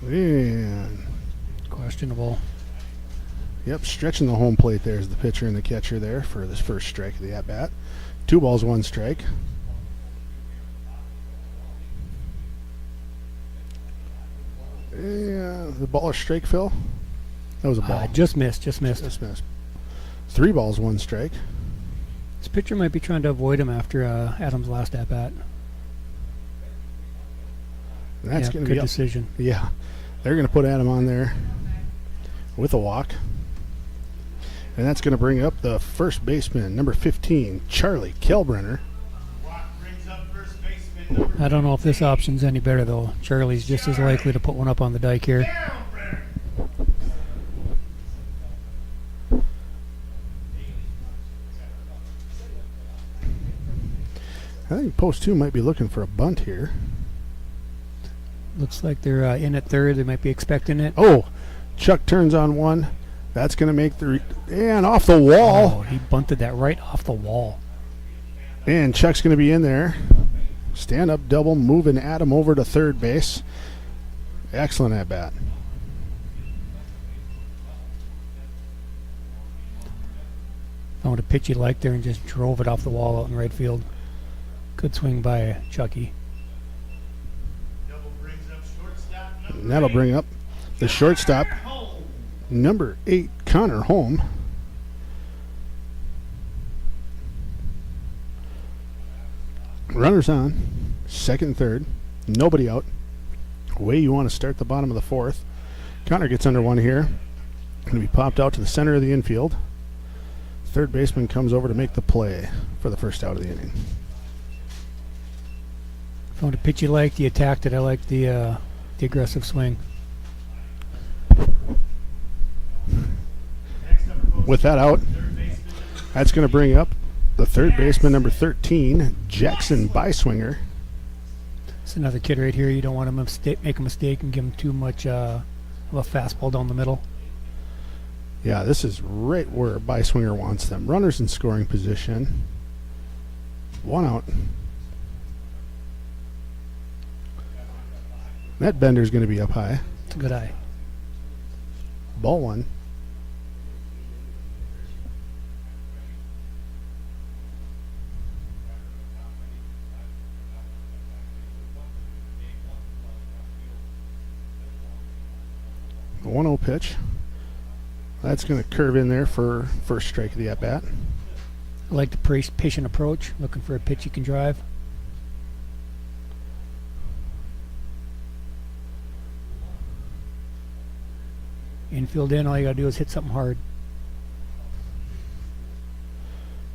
And Questionable. Yep, stretching the home plate there is the pitcher and the catcher there for this first strike of the at-bat. 2 balls, 1 strike. Yeah, the ball or strike, Phil? That was a ball. Just missed. Just missed. 3 balls, 1 strike. This pitcher might be trying to avoid him after Adams' last at bat. That's going to good be up. decision. Yeah, they're going to put Adam on there with a walk. And that's going to bring up the first baseman, number 15, Charlie Kelbrenner. Walk brings up first baseman number I don't know if this option's any better, though. Charlie's just as likely to put one up on the dike here. Kelbrenner. I think post 2 might be looking for a bunt here. Looks like they're in at third. They might be expecting it. Oh, Chuck turns on one. That's going to make the and off the wall. Oh, he bunted that right off the wall. And Chuck's going to be in there. Stand up double, moving Adam over to third base. Excellent at bat. Found a pitch he liked there and just drove it off the wall out in right field. Good swing by Chucky. Double brings up shortstop number And that'll bring up the shortstop, Home. number 8, Connor Holm. Runners on, second, third, nobody out. Way you want to start the bottom of the 4th. Connor gets under one here. Going to be popped out to the center of the infield. Third baseman comes over to make the play for the first out of the inning. Found a pitch he liked. He attacked it. I liked the aggressive swing. Next up for With that out, third baseman number that's going to bring up the third baseman, number 13, Jackson Byswinger. It's another kid right here. You don't want him to make a mistake and give him too much of a fastball down the middle. Yeah, this is right where Byswinger wants them. Runners in scoring position. 1 out. That bender's going to be up high. It's a good eye. Ball 1. The 1-0 pitch. That's going to curve in there for first strike of the at-bat. I like the patient approach, looking for a pitch he can drive. Infield in, all you got to do is hit something hard.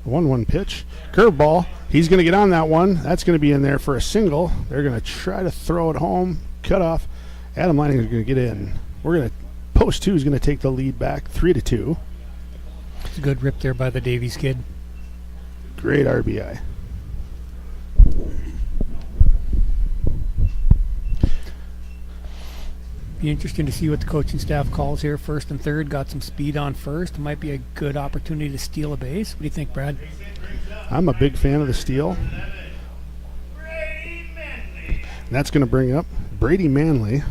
The 1-1 pitch. Curveball. He's going to get on that one. That's going to be in there for a single. They're going to try to throw it home. Cut off. Adam Lanning is going to get in. We're going to post 2 is going to take the lead back 3-2. It's a good rip there by the Davies kid. Great RBI. Be interesting to see what the coaching staff calls here. First and third, got some speed on first. Might be a good opportunity to steal a base. What do you think, Brad? I'm a big fan of the steal. Brady Manley. And that's going to bring up Brady Manley.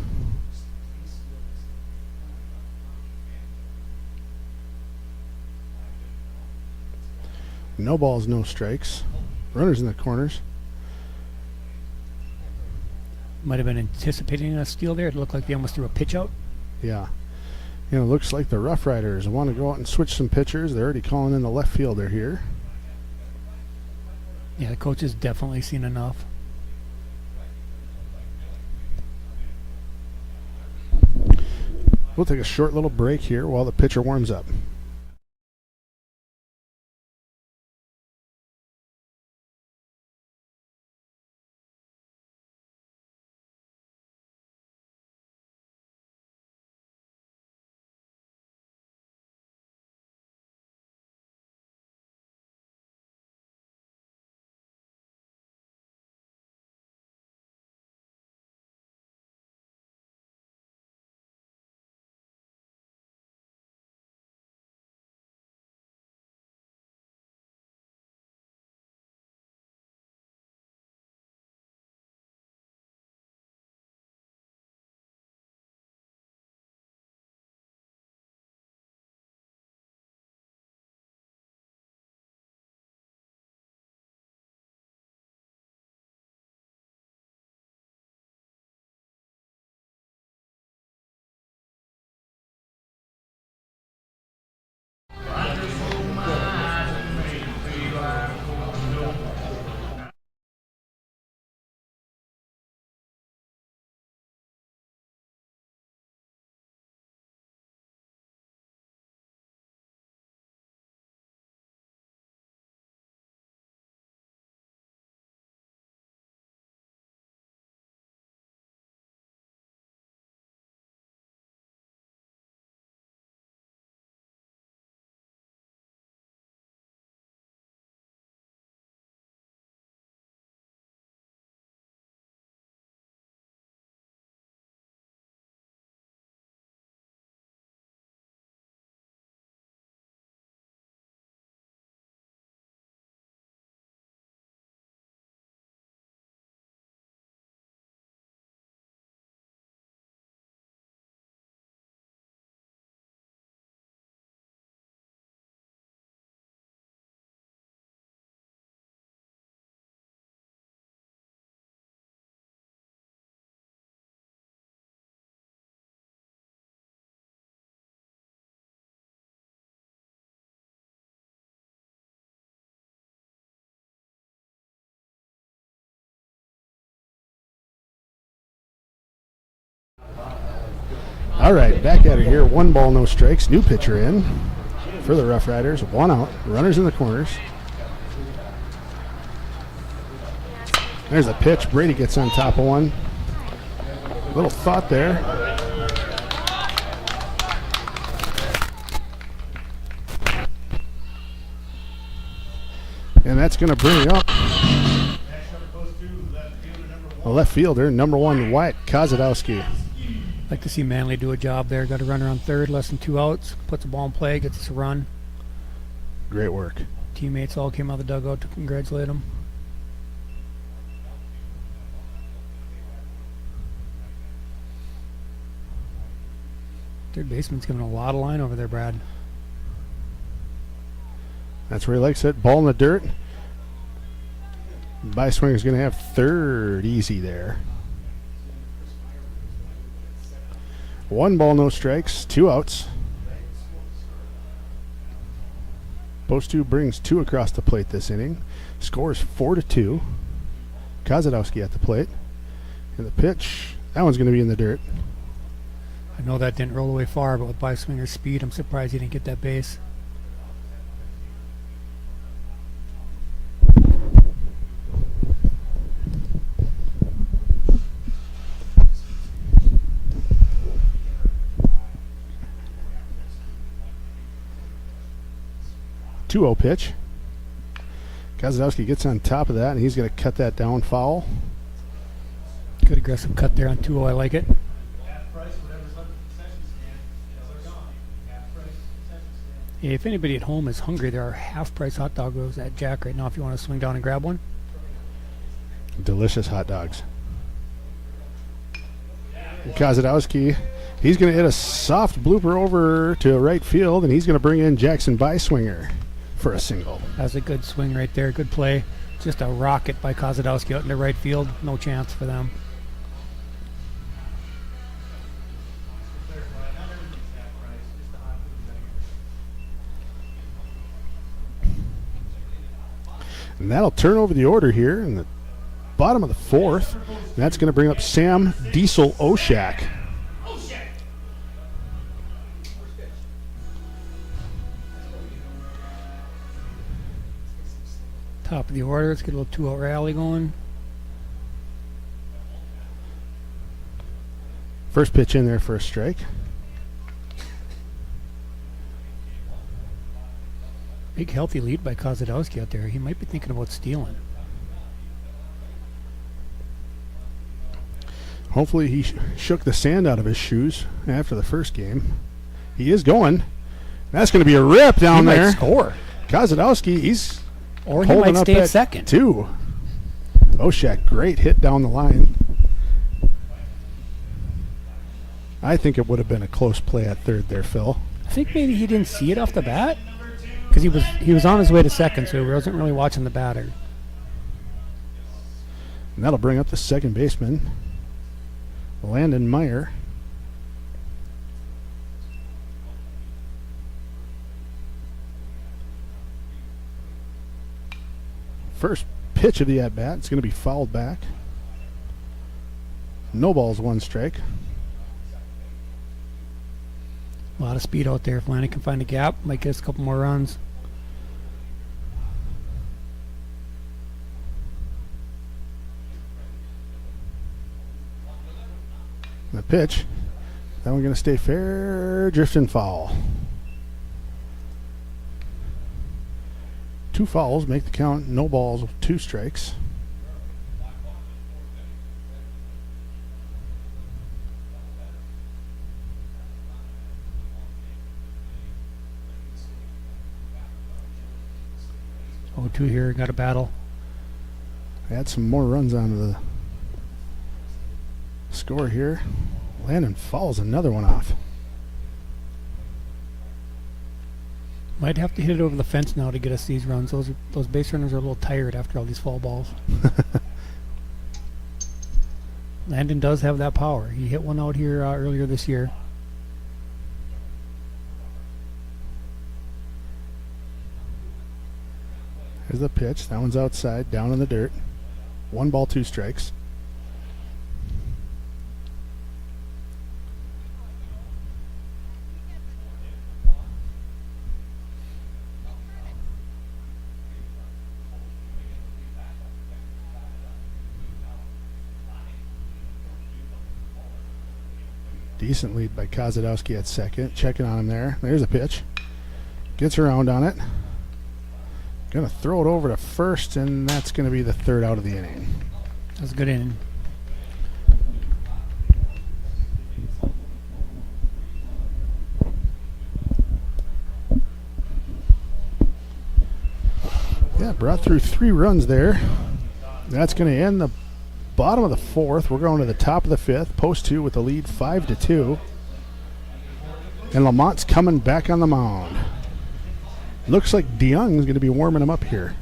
No balls, no strikes. Runners in the corners. Might have been anticipating a steal there. It looked like they almost threw a pitch out. Yeah. You know, it looks like the Rough Riders want to go out and switch some pitchers. They're already calling in the left fielder here. Yeah, the coach has definitely seen enough. We'll take a short little break here while the pitcher warms up. All right, back at it here. 1 ball, no strikes. New pitcher in for the Rough Riders. 1 out. Runners in the corners. There's a pitch. Brady gets on top of one. Little thought there. And that's going to bring up the left fielder, number 1, Wyatt Kozadowski. Like to see Manley do a job there. Got a runner on third, less than 2 outs. Puts the ball in play, gets us a run. Great work. Teammates all came out of the dugout to congratulate him. Third baseman's giving a lot of line over there, Brad. That's where he likes it. Ball in the dirt. Byswinger's going to have third easy there. 1 ball, no strikes. 2 outs. Post 2 brings 2 across the plate this inning. Scores 4-2. Kozadowski at the plate. And the pitch, that one's going to be in the dirt. I know that didn't roll away far, but with Byswinger's speed, I'm surprised he didn't get that base. Two-0 pitch. Kozadowski gets on top of that, and he's going to cut that down foul. Good aggressive cut there on 2-0. I like it. Hey, if anybody at home is hungry, there are half-price hot dogs at Jack right now if you want to swing down and grab one. Delicious hot dogs. Kozadowski, he's going to hit a soft blooper over to right field, and he's going to bring in Jackson Byswinger for a single. That's a good swing right there. Good play. Just a rocket by Kozadowski out into right field. No chance for them. And that'll turn over the order here in the bottom of the 4th. And that's going to bring up Sam Diesel Oshak. Top of the order. Let's get a little 2-out rally going. First pitch in there for a strike. Big healthy lead by Kozadowski out there. He might be thinking about stealing. Hopefully he shook the sand out of his shoes after the first game. He is going. That's going to be a rip down he there. Might score. Kozadowski, he's or he holding might up stay at at second. 2. Oshak, great hit down the line. I think it would have been a close play at third there, Phil. I think maybe he didn't see it off the bat because he was on his way to second, so he wasn't really watching the batter. And that'll bring up the second baseman, Landon Meyer. First pitch of the at-bat. It's going to be fouled back. No balls, 1 strike. A lot of speed out there. If Lanny can find a gap, might get us a couple more runs. The pitch. That one going to stay fair. Drifting foul. 2 fouls make the count. No balls, 2 strikes. Oh, 2 here. Got a battle. Add some more runs onto the score here. Landon fouls another one off. Might have to hit it over the fence now to get us these runs. Those base runners are a little tired after all these foul balls. Landon does have that power. He hit one out here earlier this year. Here's the pitch. That one's outside, down in the dirt. 1 ball, 2 strikes. Decent lead by Kozadowski at second. Checking on him there. There's a pitch. Gets around on it. Gonna throw it over to first, and that's gonna be the third out of the inning. That's a good inning. Yeah, brought through 3 runs there. That's going to end the bottom of the 4th. We're going to the top of the 5th. Post 2 with the lead 5-2. And Lamont's coming back on the mound. Looks like DeYoung's going to be warming him up here.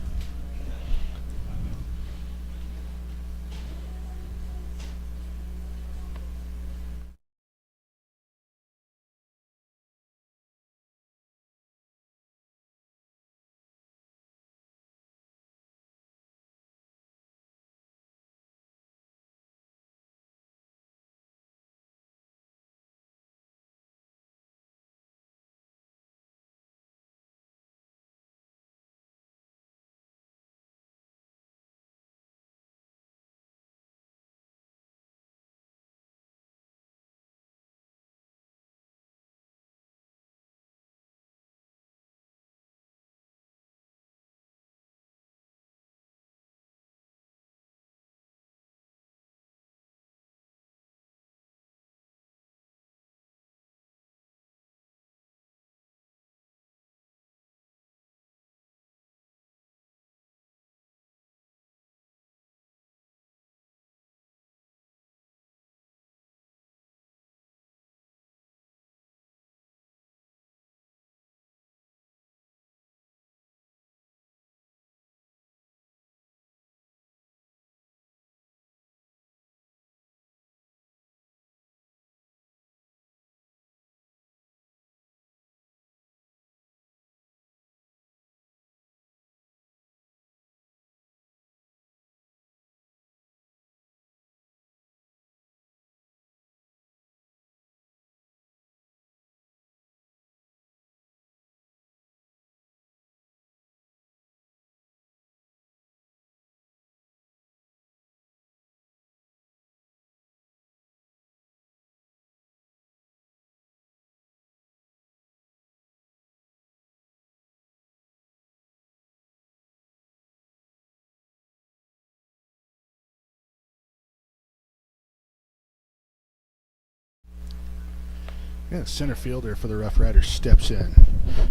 Yeah, center fielder for the Rough Riders steps in.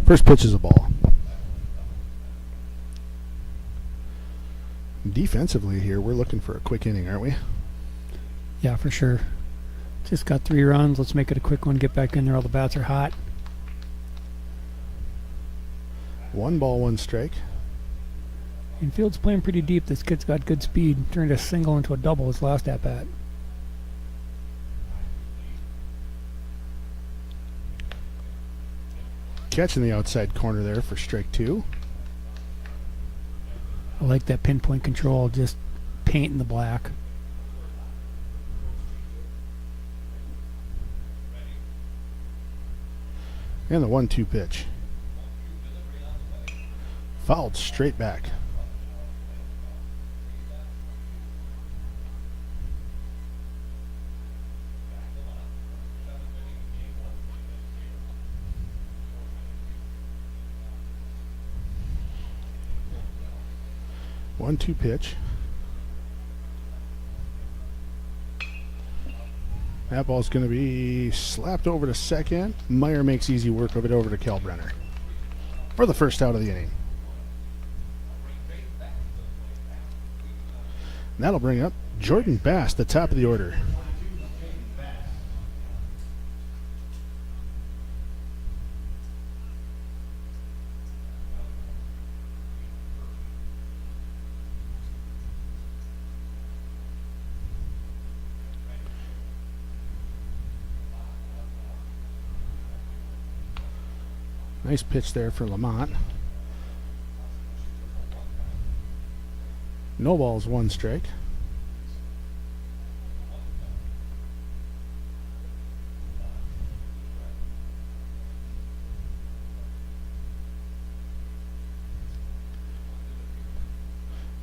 First pitch is a ball. Defensively here, we're looking for a quick inning, aren't we? Yeah, for sure. Just got 3 runs. Let's make it a quick one. Get back in there. All the bats are hot. 1 ball, 1 strike. Infield's playing pretty deep. This kid's got good speed. Turned a single into a double his last at bat. Catch in the outside corner there for strike 2. I like that pinpoint control. Just painting the black. And the 1-2 pitch. Fouled straight back. One-two pitch. That ball's going to be slapped over to second. Meyer makes easy work of it over to Kalbrenner for the first out of the inning. And that'll bring up Jordan Bass, the top of the order. Nice pitch there for Lamont. No balls, 1 strike.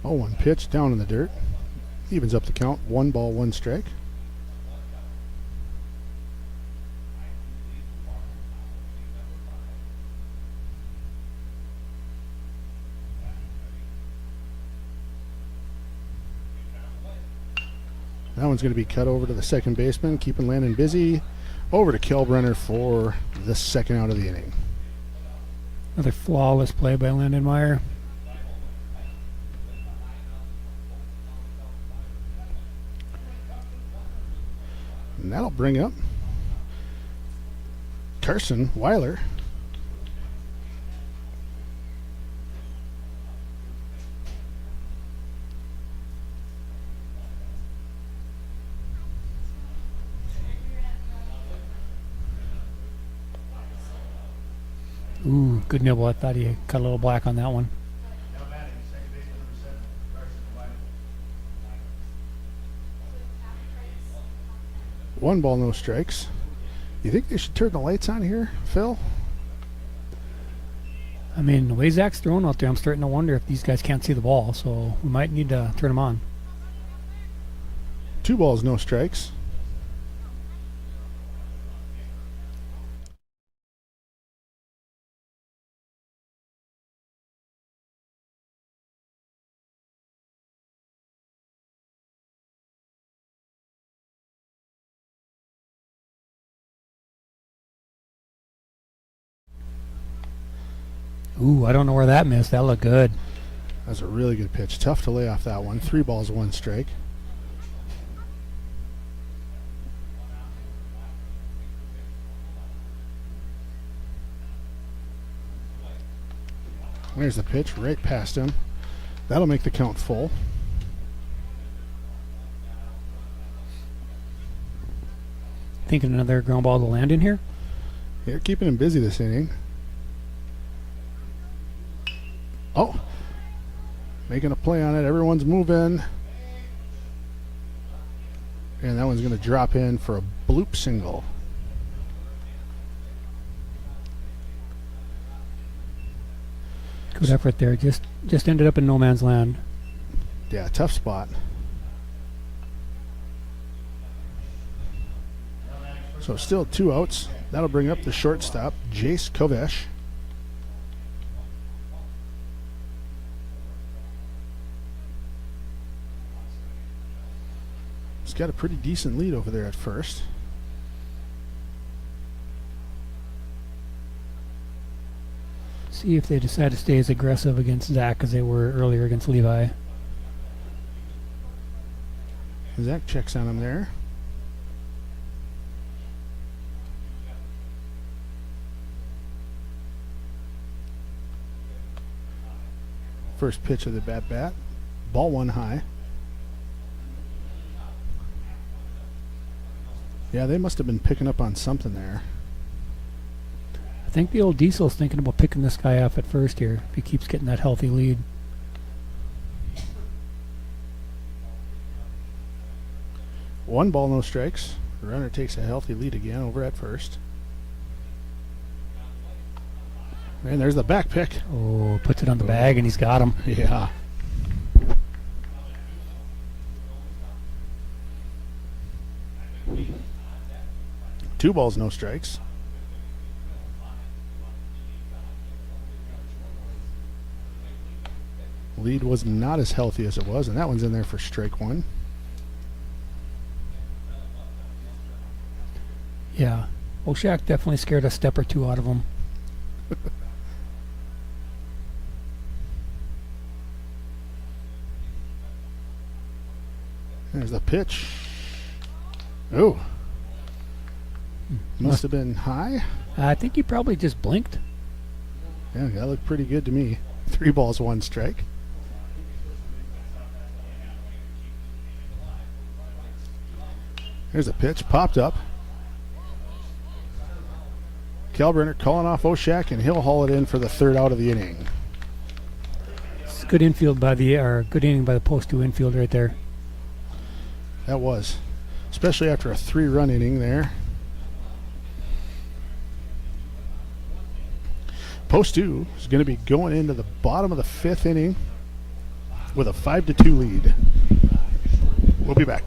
Oh, 1 pitch down in the dirt. Evens up the count. 1 ball, 1 strike. That one's going to be cut over to the second baseman, keeping Landon busy. Over to Kelbrenner for the second out of the inning. Another flawless play by Landon Meyer. And that'll bring up Carson Weiler. Ooh, good nibble. I thought he cut a little black on that one. Now batting, second baseman number 7, Carson Weiler. 1 ball, no strikes. You think they should turn the lights on here, Phil? I mean, the way Zach's throwing out there, I'm starting to wonder if these guys can't see the ball, so we might need to turn them on. 2 balls, no strikes. Ooh, I don't know where that missed. That looked good. That's a really good pitch. Tough to lay off that one. 3 balls, 1 strike. There's the pitch right past him. That'll make the count full. Thinking another ground ball to land in here. They're keeping him busy this inning. Oh, making a play on it. Everyone's moving. And that one's going to drop in for a bloop single. Good effort there. Just ended up in no man's land. Yeah, tough spot. So still 2 outs. That'll bring up the shortstop, Jace Kovesh. He's got a pretty decent lead over there at first. See if they decide to stay as aggressive against Zach as they were earlier against Levi. Zach checks on him there. First pitch of the bat. Ball 1 high. Yeah, they must have been picking up on something there. I think the old Diesel's thinking about picking this guy off at first here if he keeps getting that healthy lead. One ball, no strikes. The runner takes a healthy lead again over at first. And there's the back pick. Oh, puts it on the bag and he's got him. Yeah. Two balls, no strikes. Lead was not as healthy as it was, and that one's in there for strike 1. Yeah. Oshak definitely scared a step or 2 out of him. There's the pitch. Oh. Must have been high. I think he probably just blinked. Yeah, that looked pretty good to me. 3 balls, 1 strike. There's a pitch, popped up. Kalbrenner calling off Oshak, and he'll haul it in for the 3rd out of the inning. It's good infield by good inning by the post 2 infield right there. That was, especially after a 3-run inning there. Post 2 is going to be going into the bottom of the 5th inning with a 5-2 lead. We'll be back.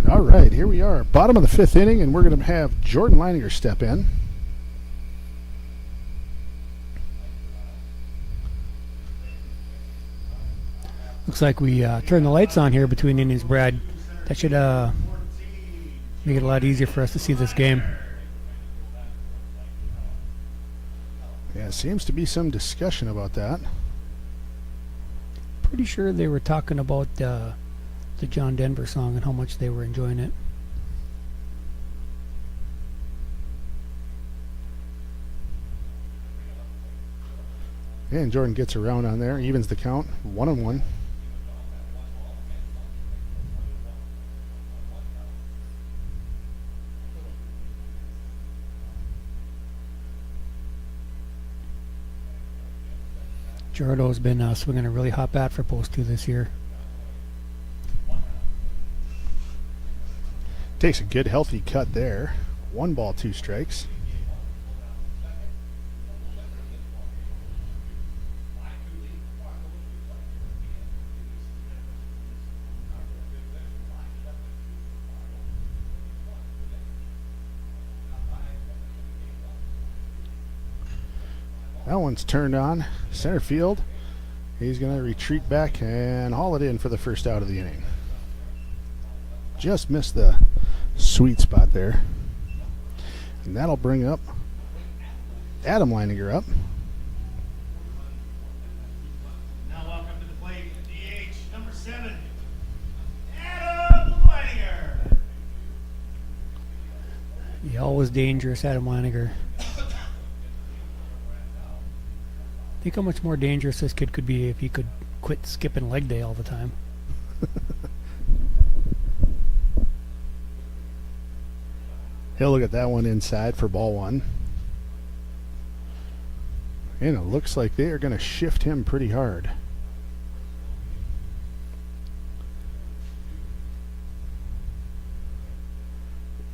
All right, here we are, bottom of the fifth inning, and we're going to have Jordan Leininger step in. Looks like we turned the lights on here between innings, Brad. That should make it a lot easier for us to see this game. Yeah, seems to be some discussion about that. Pretty sure they were talking about the John Denver song and how much they were enjoying it. And Jordan gets around on there, evens the count, 1-1. Gerardo's been swinging a really hot bat for post 2 this year. Takes a good healthy cut there. 1 ball, 2 strikes. That one's turned on. Center field. He's going to retreat back and haul it in for the first out of the inning. Just missed the sweet spot there. And that'll bring up Adam Leininger up. Now welcome to the plate, DH number 7, Adam Leininger. Yeah, always dangerous, Adam Leininger. Think how much more dangerous this kid could be if he could quit skipping leg day all the time. He'll look at that one inside for ball 1. And it looks like they are going to shift him pretty hard.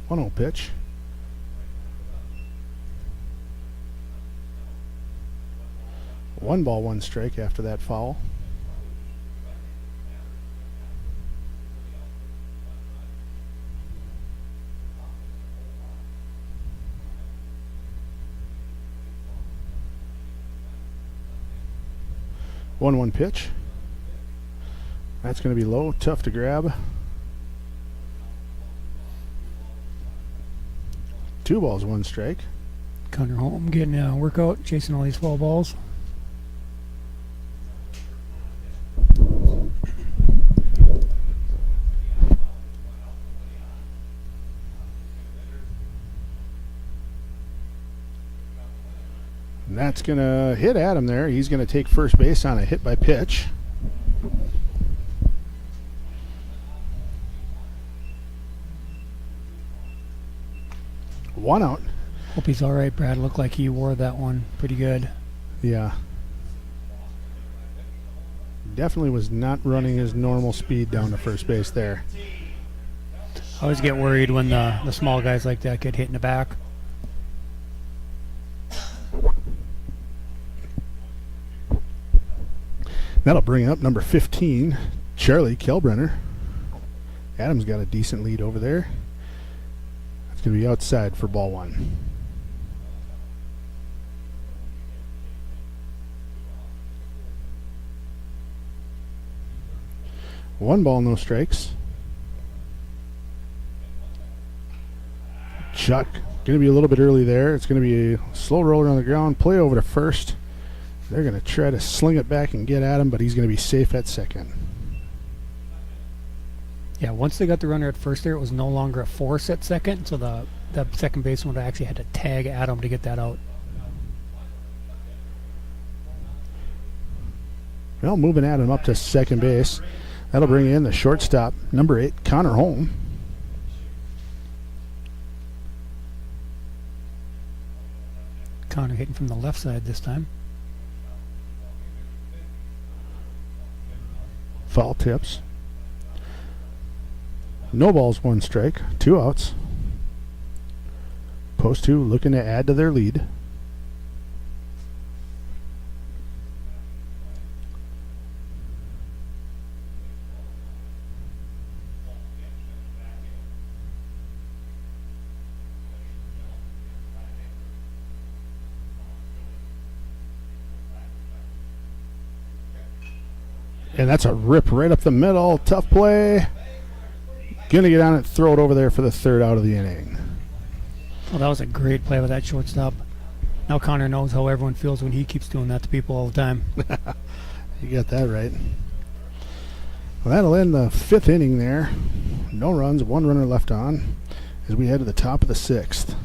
One 0 pitch. One ball, 1 strike after that foul. One pitch. That's going to be low, tough to grab. 2 balls, 1 strike. Connor Holm getting a workout, chasing all these foul balls. And that's going to hit Adam there. He's going to take first base on a hit by pitch. One out. Hope he's all right, Brad. Looked like he wore that one pretty good. Yeah. Definitely was not running his normal speed down to first base there. I always get worried when the small guys like that get hit in the back. That'll bring up number 15, Charlie Kelbrenner. Adam's got a decent lead over there. That's going to be outside for ball 1. One ball, no strikes. Chuck, going to be a little bit early there. It's going to be a slow roller on the ground, play over to first. They're going to try to sling it back and get at him, but he's going to be safe at second. Yeah, once they got the runner at first there, it was no longer a force at second, so the second baseman actually had to tag Adam to get that out. Well, moving Adam up to second base. That'll bring in the shortstop, number 8, Connor Holm. Connor hitting from the left side this time. Foul tips. No balls, 1 strike, 2 outs. Post 2 looking to add to their lead. And that's a rip right up the middle. Tough play. Gonna get on it, throw it over there for the third out of the inning. Well, that was a great play with that shortstop. Now Connor knows how everyone feels when he keeps doing that to people all the time. You got that right. Well, that'll end the fifth inning there. No runs, one runner left on as we head to the top of the sixth.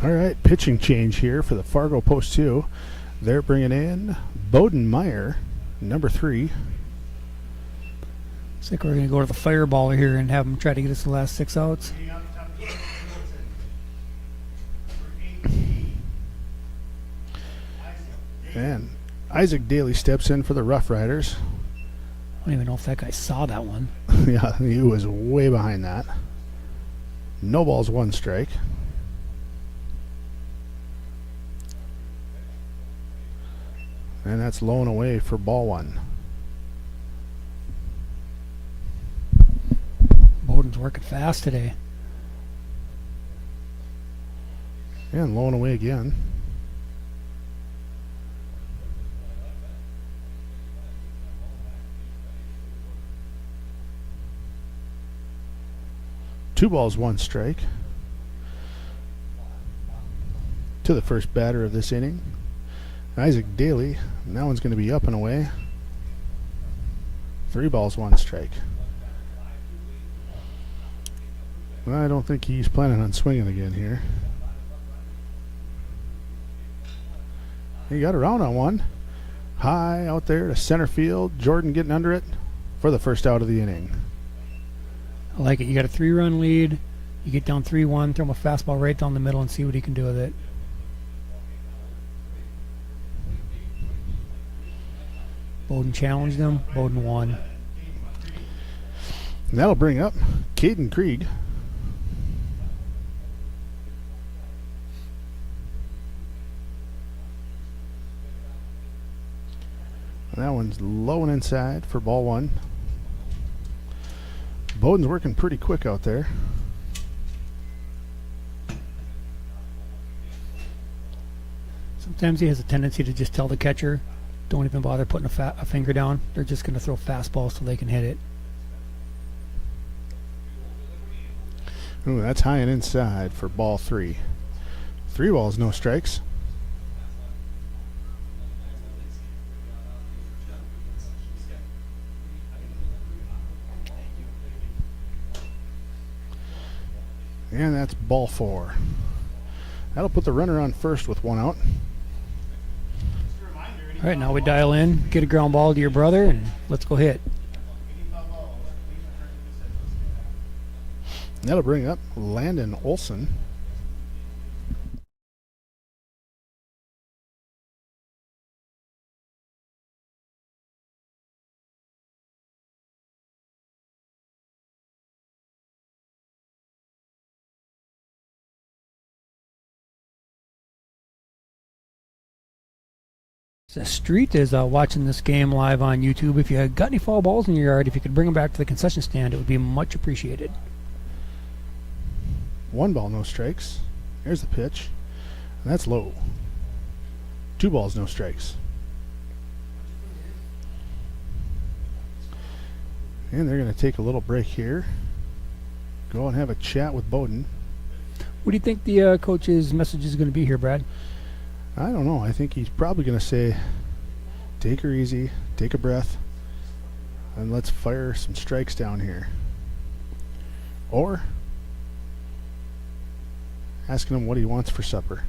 All right, pitching change here for the Fargo Post 2. They're bringing in Bowden Meyer, number 3. Looks like we're going to go to the fireballer here and have him try to get us the last 6 outs. And Isaac Daly steps in for the Rough Riders. I don't even know if that guy saw that one. Yeah, he was way behind that. No balls, 1 strike. And that's low and away for ball 1. Bowden's working fast today. And low and away again. Two balls, 1 strike. To the first batter of this inning, Isaac Daly. And that one's going to be up and away. 3 balls, 1 strike. Well, I don't think he's planning on swinging again here. He got around on one. High out there to center field. Jordan getting under it for the first out of the inning. I like it. You got a 3-run lead. You get down 3-1, throw him a fastball right down the middle and see what he can do with it. Bowden challenged him. Bowden won. And that'll bring up Caden Krieg. And that one's low and inside for ball 1. Bowden's working pretty quick out there. Sometimes he has a tendency to just tell the catcher, don't even bother putting a finger down. They're just going to throw fastballs so they can hit it. Ooh, that's high and inside for ball 3. 3 balls, no strikes. And that's ball 4. That'll put the runner on first with 1 out. All right, now we dial in, get a ground ball to your brother, and let's go hit. That'll bring up Landon Olson. The Street is watching this game live on YouTube. If you got any foul balls in your yard, if you could bring them back to the concession stand, it would be much appreciated. 1 ball, no strikes. There's the pitch. And that's low. 2 balls, no strikes. And they're going to take a little break here. Go and have a chat with Bowden. What do you think the coach's message is going to be here, Brad? I don't know. I think he's probably going to say, take her easy, take a breath, and let's fire some strikes down here. Or asking him what he wants for supper.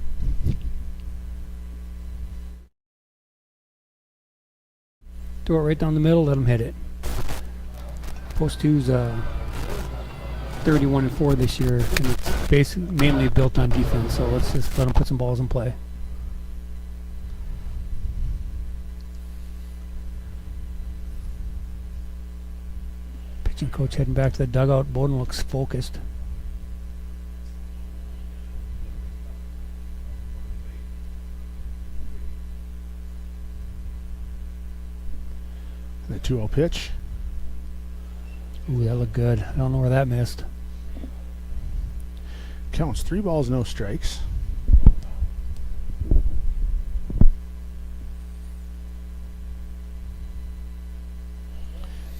Throw it right down the middle, let him hit it. Post 2's 31-4 this year, and it's basically mainly built on defense, so let's just let him put some balls in play. Pitching coach heading back to the dugout. Bowden looks focused. And the 2-0 pitch. Ooh, that looked good. I don't know where that missed. Counts 3 balls, no strikes.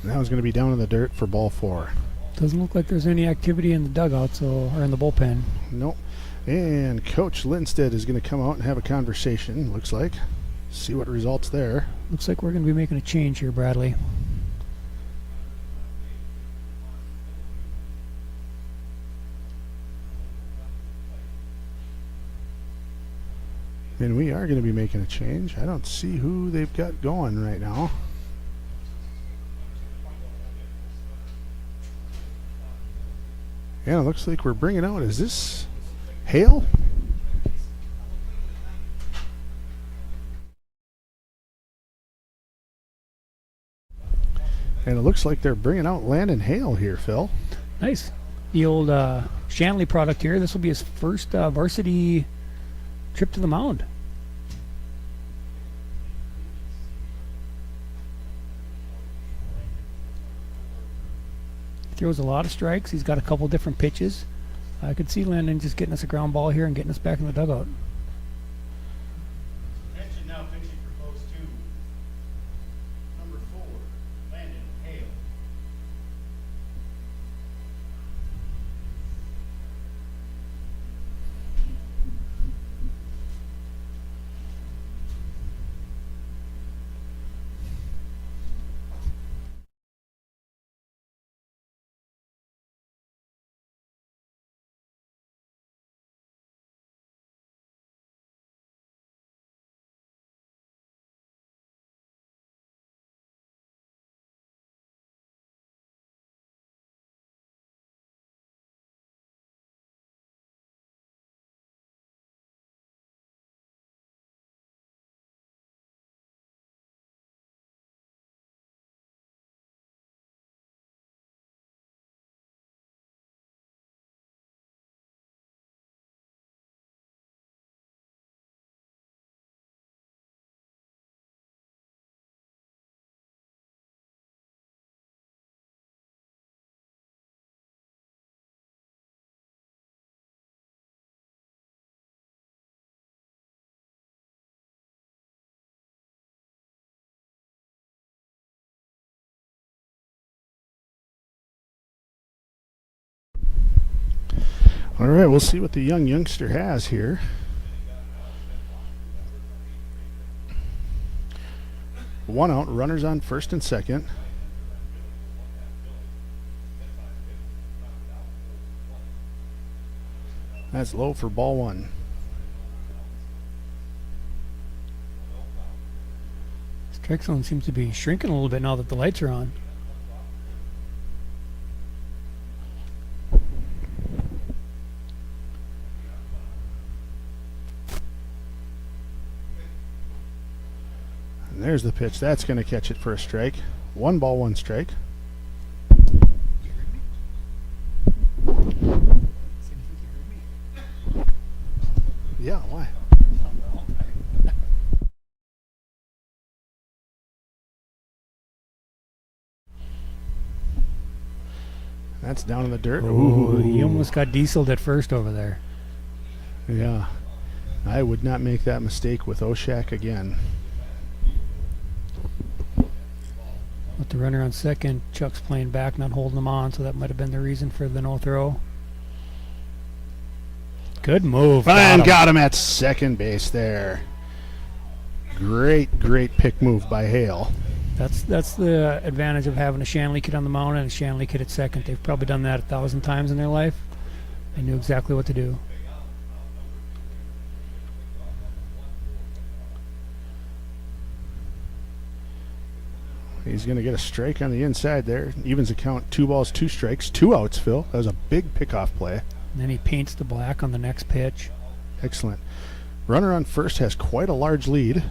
And that one's going to be down in the dirt for ball 4. Doesn't look like there's any activity in the dugout, or in the bullpen. Nope. And Coach Lindstedt is going to come out and have a conversation, looks like. See what results there. Looks like we're going to be making a change here, Bradley. And we are going to be making a change. I don't see who they've got going right now. Yeah, it looks like we're bringing out, is this Hale? And it looks like they're bringing out Landon Hale here, Phil. Nice. The old Shanley product here. This will be his first varsity trip to the mound. Throws a lot of strikes. He's got a couple different pitches. I could see Landon just getting us a ground ball here and getting us back in the dugout. All right, we'll see what the youngster has here. One out, runners on first and second. That's low for ball one. Strike zone seems to be shrinking a little bit now that the lights are on. And there's the pitch. That's going to catch it for a strike. 1 ball, 1 strike. Yeah, why? That's down in the dirt. Ooh, he almost got dieseled at first over there. Yeah. I would not make that mistake with Oshak again. With the runner on second, Chuck's playing back, not holding him on, so that might have been the reason for the no throw. Good move. And got him at second base there. Great pick move by Hale. That's the advantage of having a Shanley kid on the mound and a Shanley kid at second. They've probably done that 1,000 times in their life. They knew exactly what to do. He's going to get a strike on the inside there. Evens the count. 2 balls, 2 strikes, 2 outs, Phil. That was a big pickoff play. And then he paints the black on the next pitch. Excellent. Runner on first has quite a large lead.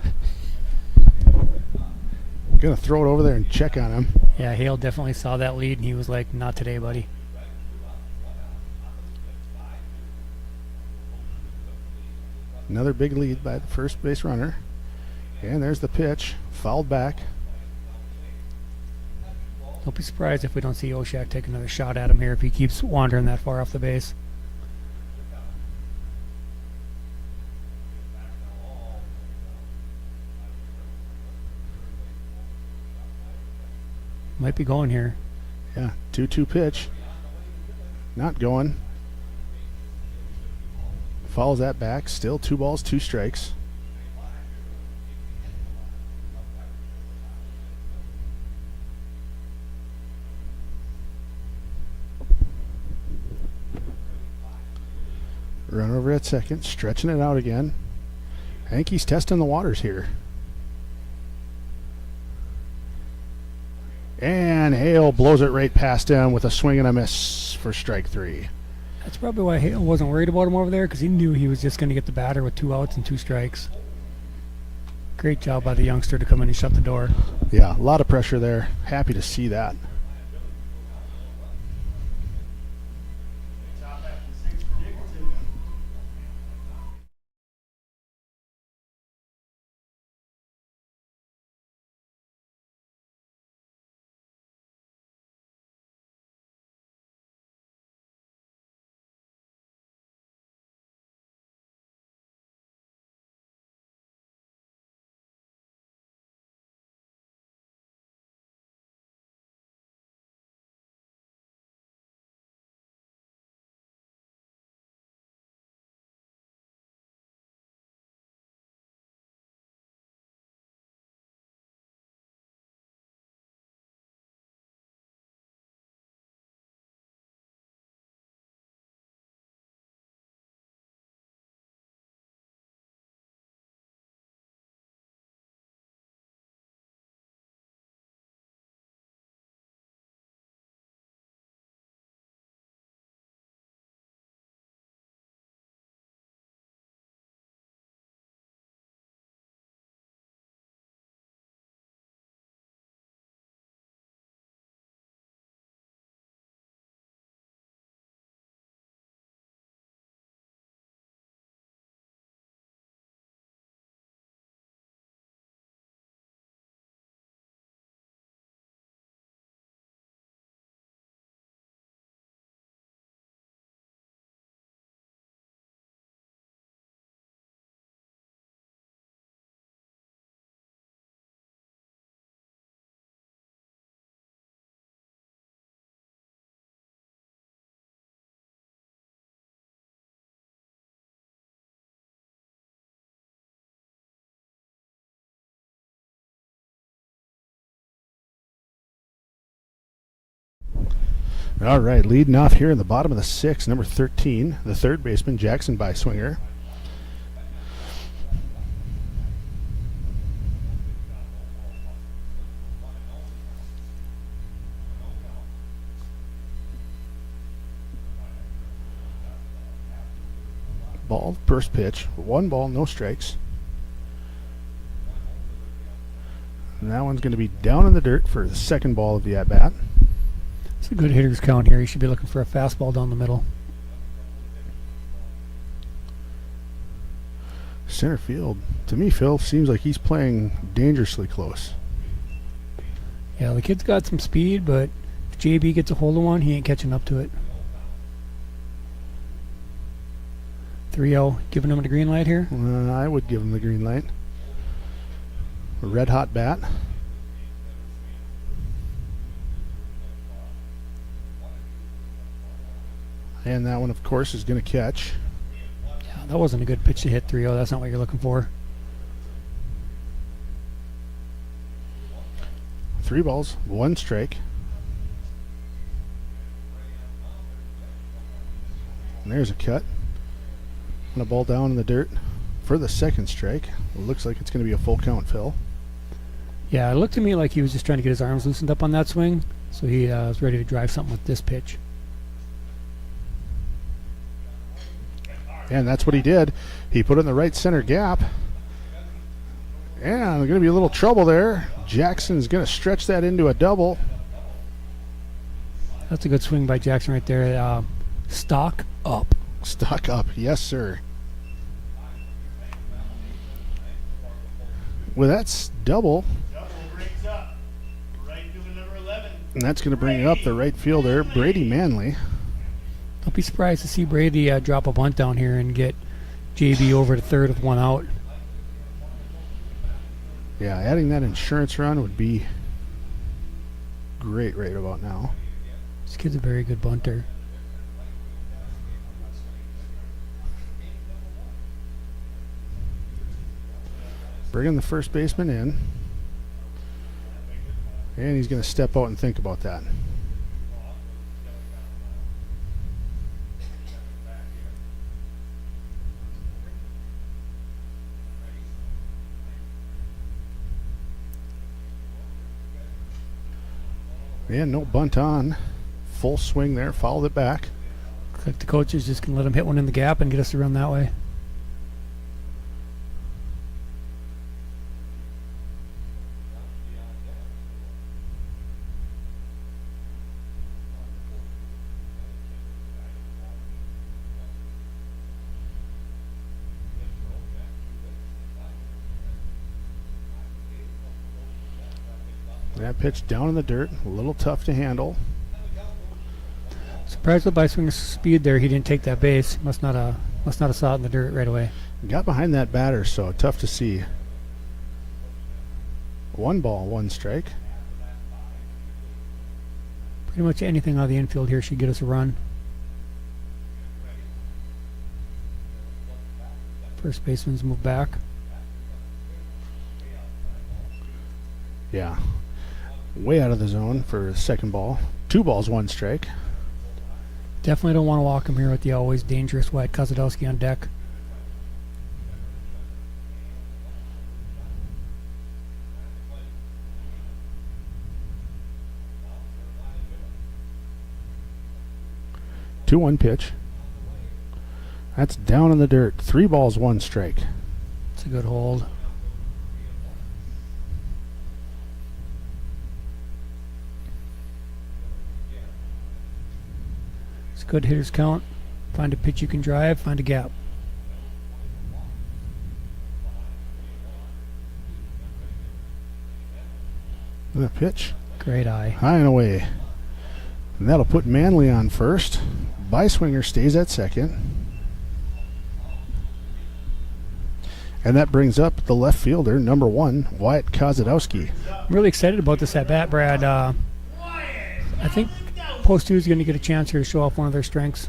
Going to throw it over there and check on him. Yeah, Hale definitely saw that lead, and he was like, not today, buddy. Another big lead by the first base runner. And there's the pitch. Fouled back. Don't be surprised if we don't see Oshak take another shot at him here if he keeps wandering that far off the base. Might be going here. Yeah, 2-2 pitch. Not going. Fouls that back. Still 2 balls, 2 strikes. Run over at second, stretching it out again. I think he's testing the waters here. And Hale blows it right past him with a swing and a miss for strike 3. That's probably why Hale wasn't worried about him over there, because he knew he was just going to get the batter with 2 outs and 2 strikes. Great job by the youngster to come in and shut the door. Yeah, a lot of pressure there. Happy to see that. All right, leading off here in the bottom of the sixth, number 13, the third baseman, Jackson Beiswinger. Ball, first pitch, 1 ball, no strikes. And that one's going to be down in the dirt for the second ball of the at-bat. It's a good hitter's count here. You should be looking for a fastball down the middle. Center field, to me, Phil, seems like he's playing dangerously close. Yeah, the kid's got some speed, but if JB gets a hold of one, he ain't catching up to it. 3-0, giving him the green light here. I would give him the green light. A red hot bat. And that one, of course, is going to catch. Yeah, that wasn't a good pitch to hit 3-0. That's not what you're looking for. 3 balls, 1 strike. And there's a cut. And a ball down in the dirt for the second strike. It looks like it's going to be a full count, Phil. Yeah, it looked to me like he was just trying to get his arms loosened up on that swing, so he was ready to drive something with this pitch. And that's what he did. He put it in the right center gap. And there's going to be a little trouble there. Jackson's going to stretch that into a double. That's a good swing by Jackson right there. Stock up. Stock up, yes, sir. Well, that's double. Double brings up right fielder number 11. And that's going to bring up the right fielder, Brady Manley. Don't be surprised to see Brady drop a bunt down here and get JB over to third with 1 out. Yeah, adding that insurance run would be great right about now. This kid's a very good bunter. Bringing the first baseman in. And he's going to step out and think about that. And no bunt on. Full swing there, fouled it back. Looks like the coach is just going to let him hit one in the gap and get us to run that way. That pitch down in the dirt, a little tough to handle. Surprised with Beiswinger's speed there. He didn't take that base. Must not have saw it in the dirt right away. Got behind that batter, so tough to see. 1 ball, 1 strike. Pretty much anything out of the infield here should get us a run. First baseman's moved back. Yeah. Way out of the zone for the second ball. 2 balls, 1 strike. Definitely don't want to walk him here with the always dangerous Wyatt Kozadowski on deck. Two 1 pitch. That's down in the dirt. 3 balls, 1 strike. It's a good hold. It's a good hitter's count. Find a pitch you can drive, find a gap. The pitch. Great eye. High and away. And that'll put Manley on first. Beiswinger stays at second. And that brings up the left fielder, number 1, Wyatt Kozadowski. I'm really excited about this at bat, Brad. I think Post 2 is going to get a chance here to show off one of their strengths.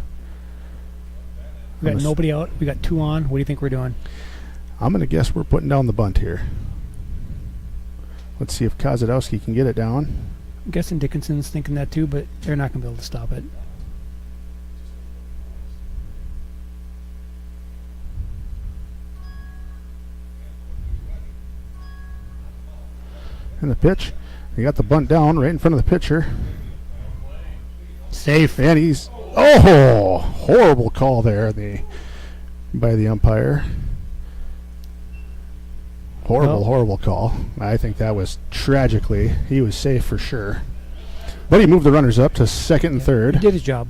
We got nobody out. We got 2 on. What do you think we're doing? I'm going to guess we're putting down the bunt here. Let's see if Kozadowski can get it down. I'm guessing Dickinson's thinking that too, but they're not going to be able to stop it. And the pitch. He got the bunt down right in front of the pitcher. Safe. And he's... Oh! Horrible call there by the umpire. Horrible call. I think that was tragically. He was safe for sure. But he moved the runners up to second and third. He did his job.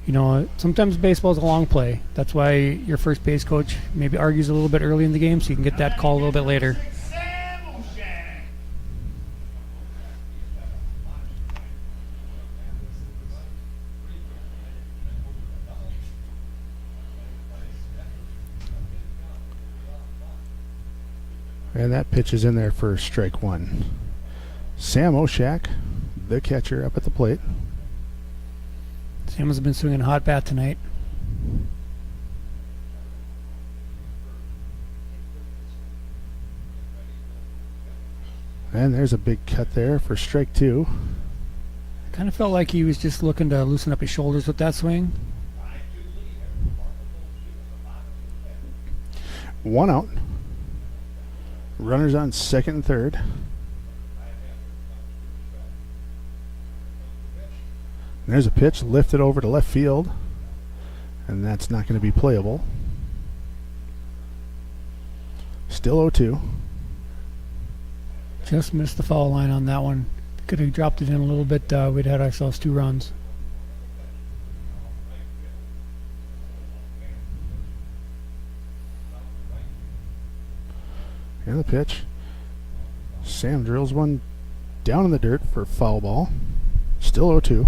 You know, sometimes baseball's a long play. That's why your first base coach maybe argues a little bit early in the game so you can get that call a little bit later. And that pitch is in there for strike one. Sam Oshak, the catcher, up at the plate. Sam has been swinging a hot bat tonight. And there's a big cut there for strike two. Kind of felt like he was just looking to loosen up his shoulders with that swing. One out. Runners on second and third. And there's a pitch lifted over to left field. And that's not going to be playable. Still 0-2. Just missed the foul line on that one. Could have dropped it in a little bit. We'd had ourselves 2 runs. And the pitch. Sam drills one down in the dirt for foul ball. Still 0-2.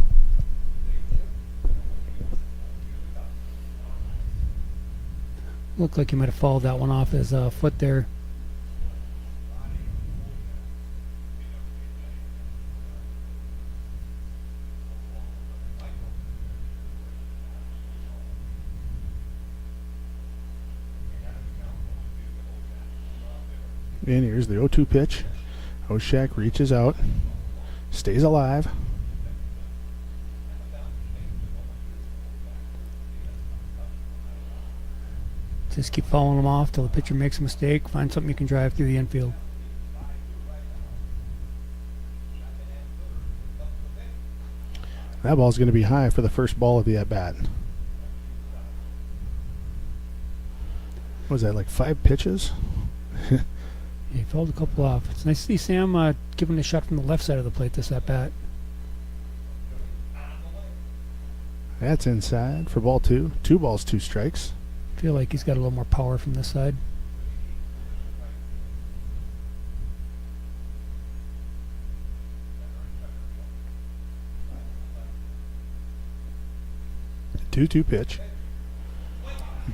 Looked like he might have fouled that one off his foot there. And here's the 0-2 pitch. Oshak reaches out, stays alive. Just keep following him off till the pitcher makes a mistake. Find something you can drive through the infield. That ball's going to be high for the first ball of the at-bat. What was that, like 5 pitches? Yeah, he fouled a couple off. It's nice to see Sam giving a shot from the left side of the plate this at-bat. That's inside for ball 2. 2 balls, 2 strikes. I feel like he's got a little more power from this side. The 2-2 pitch.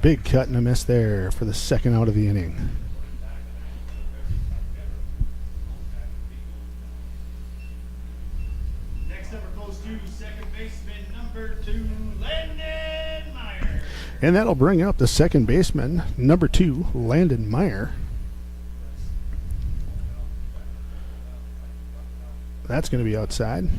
Big cut and a miss there for the second out of the inning. Next up goes to second baseman number 2, Landon Meyer. And that'll bring up the second baseman, number 2, Landon Meyer. That's going to be outside.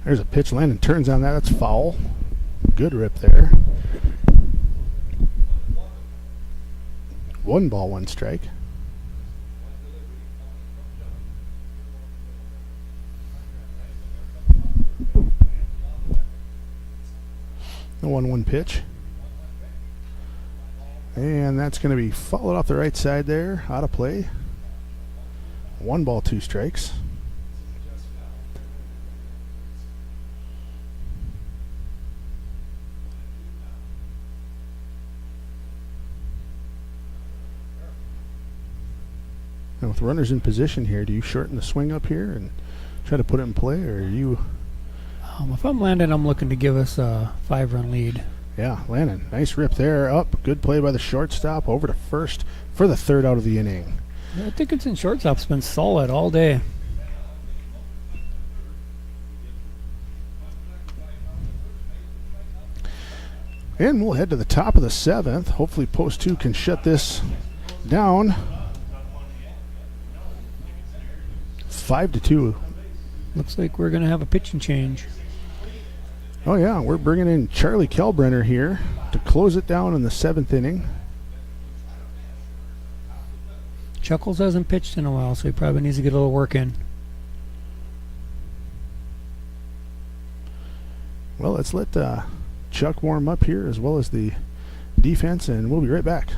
There's a pitch. Landon turns on that. That's foul. Good rip there. 1 ball, 1 strike. The 1-1 pitch. And that's going to be followed off the right side there. Out of play. 1 ball, 2 strikes. Now with runners in position here, do you shorten the swing up here and try to put it in play, or are you... If I'm Landon, I'm looking to give us a 5-run lead. Yeah, Landon, nice rip there, up. Good play by the shortstop, over to first for the 3rd out of the inning. Yeah, Dickinson shortstop's been solid all day. And we'll head to the top of the 7th. Hopefully post 2 can shut this down. 5-2. Looks like we're going to have a pitching change. Oh yeah, we're bringing in Charlie Kelbrenner here to close it down in the 7th inning. Chuckles hasn't pitched in a while, so he probably needs to get a little work in. Well, let's let Chuck warm up here as well as the defense, and we'll be right back.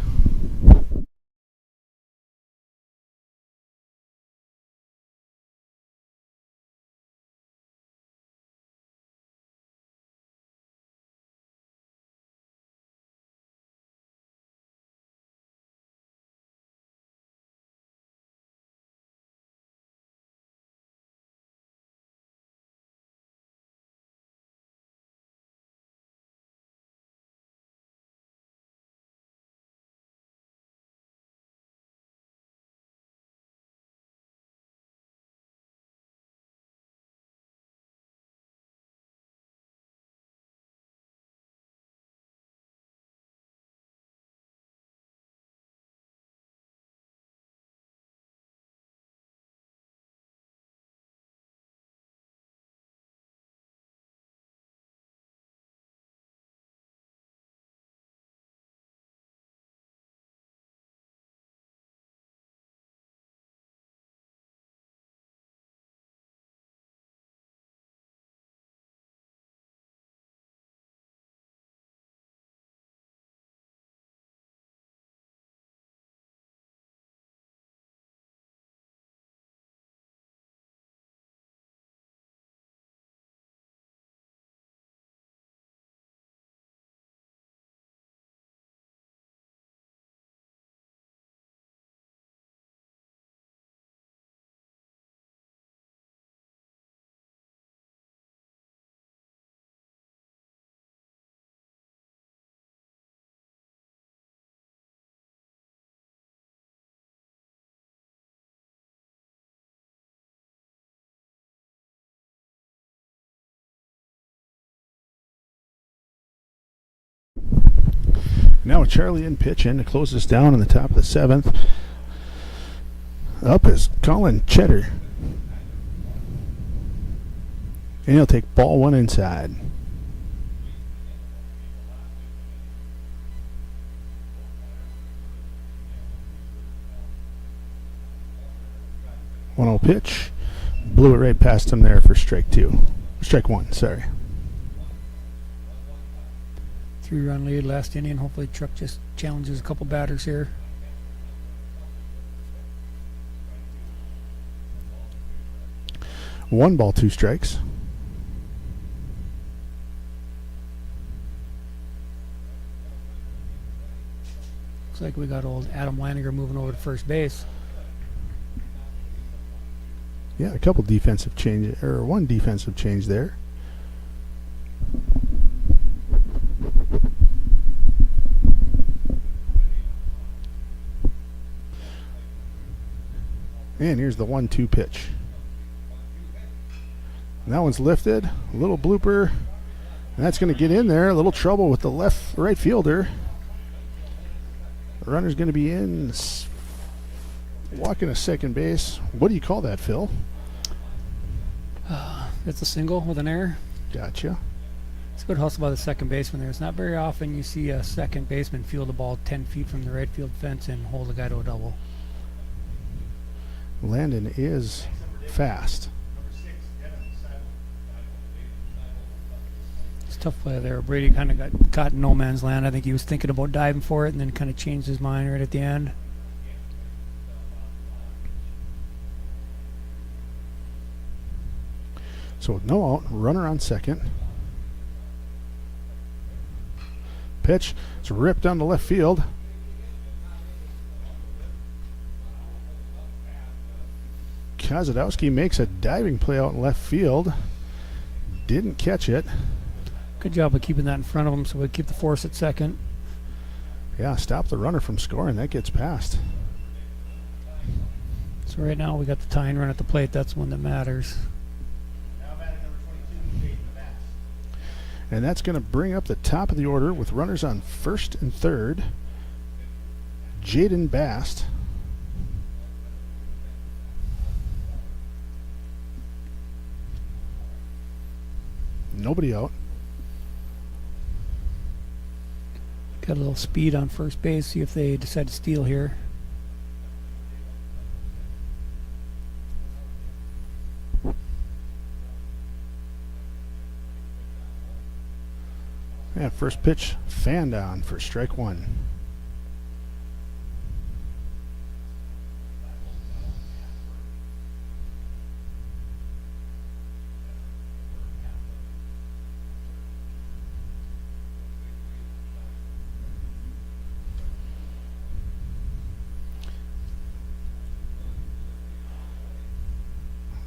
Now with Charlie in pitch in to close this down in the top of the 7th. Up is Colin Cheddar. And he'll take ball 1 inside. One old pitch. Blew it right past him there for strike 2. Strike 1, sorry. 3-run lead last inning. Hopefully Truck just challenges a couple batters here. One ball, 2 strikes. Looks like we got old Adam Leininger moving over to first base. Yeah, a couple defensive change, or one defensive change there. And here's the 1-2 pitch. And that one's lifted. A little blooper. And that's going to get in there. A little trouble with the right fielder. The runner's going to be in, walking to second base. What do you call that, Phil? That's a single with an error. Gotcha. It's a good hustle by the second baseman there. It's not very often you see a second baseman field the ball 10 feet from the right field fence and hold a guy to a double. Landon is fast. It's a tough play there. Brady kind of got caught in no man's land. I think he was thinking about diving for it and then kind of changed his mind right at the end. So with no out, runner on second. Pitch. It's ripped down the left field. Kozadowski makes a diving play out in left field. Didn't catch it. Good job of keeping that in front of him so we keep the force at second. Yeah, stop the runner from scoring. That gets past. So right now we got the tying run at the plate. That's one that matters. And that's going to bring up the top of the order with runners on first and third. Jaden Bast. Nobody out. Got a little speed on first base. See if they decide to steal here. Yeah, first pitch fanned on for strike one.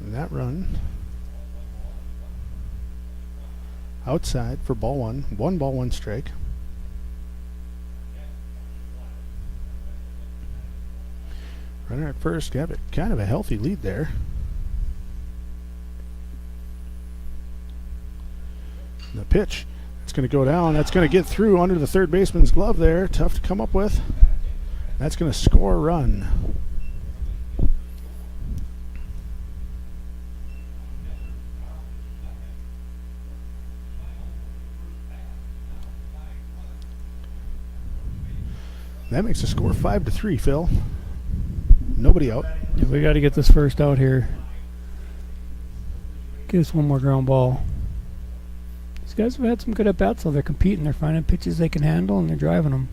And that run outside for ball one. 1 ball, 1 strike. Runner at first, got kind of a healthy lead there. And the pitch, it's going to go down. That's going to get through under the third baseman's glove there. Tough to come up with. That's going to score a run. That makes the score 5-3, Phil. Nobody out. Yeah, we got to get this first out here. Give us one more ground ball. These guys have had some good at-bats, so they're competing. They're finding pitches they can handle, and they're driving them.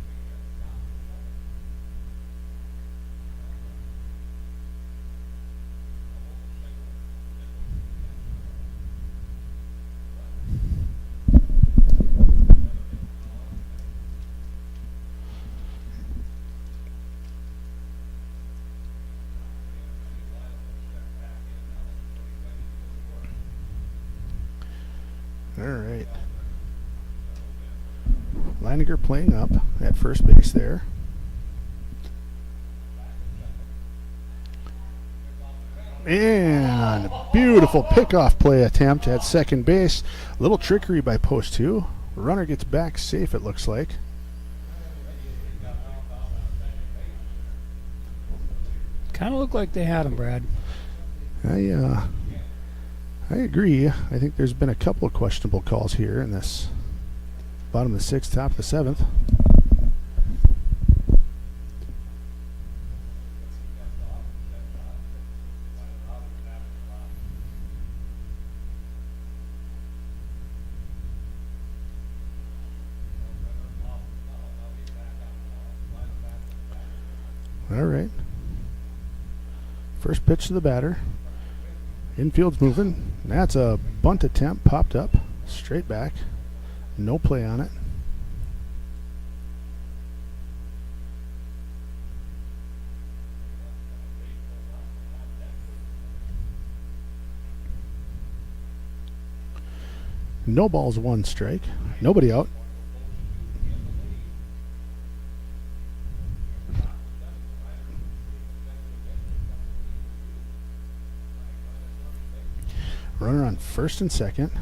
All right. Leininger playing up at first base there. And a beautiful pickoff play attempt at second base. A little trickery by post 2. Runner gets back safe, it looks like. Kind of looked like they had him, Brad. I agree. I think there's been a couple of questionable calls here in this bottom of the 6th, top of the 7th. All right. First pitch to the batter. Infield's moving. That's a bunt attempt. Popped up. Straight back. No play on it. No balls, 1 strike. Nobody out. Runner on first and second.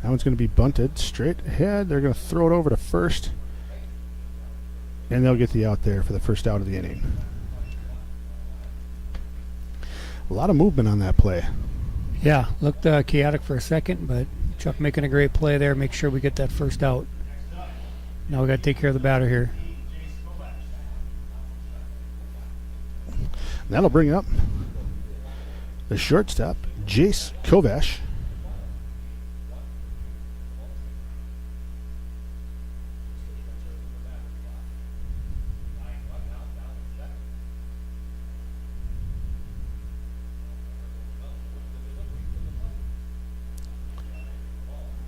That one's going to be bunted straight ahead. They're going to throw it over to first. And they'll get the out there for the first out of the inning. A lot of movement on that play. Yeah, looked chaotic for a second, but Chuck making a great play there. Make sure we get that first out. Now we got to take care of the batter here. That'll bring up the shortstop, Jace Kovash.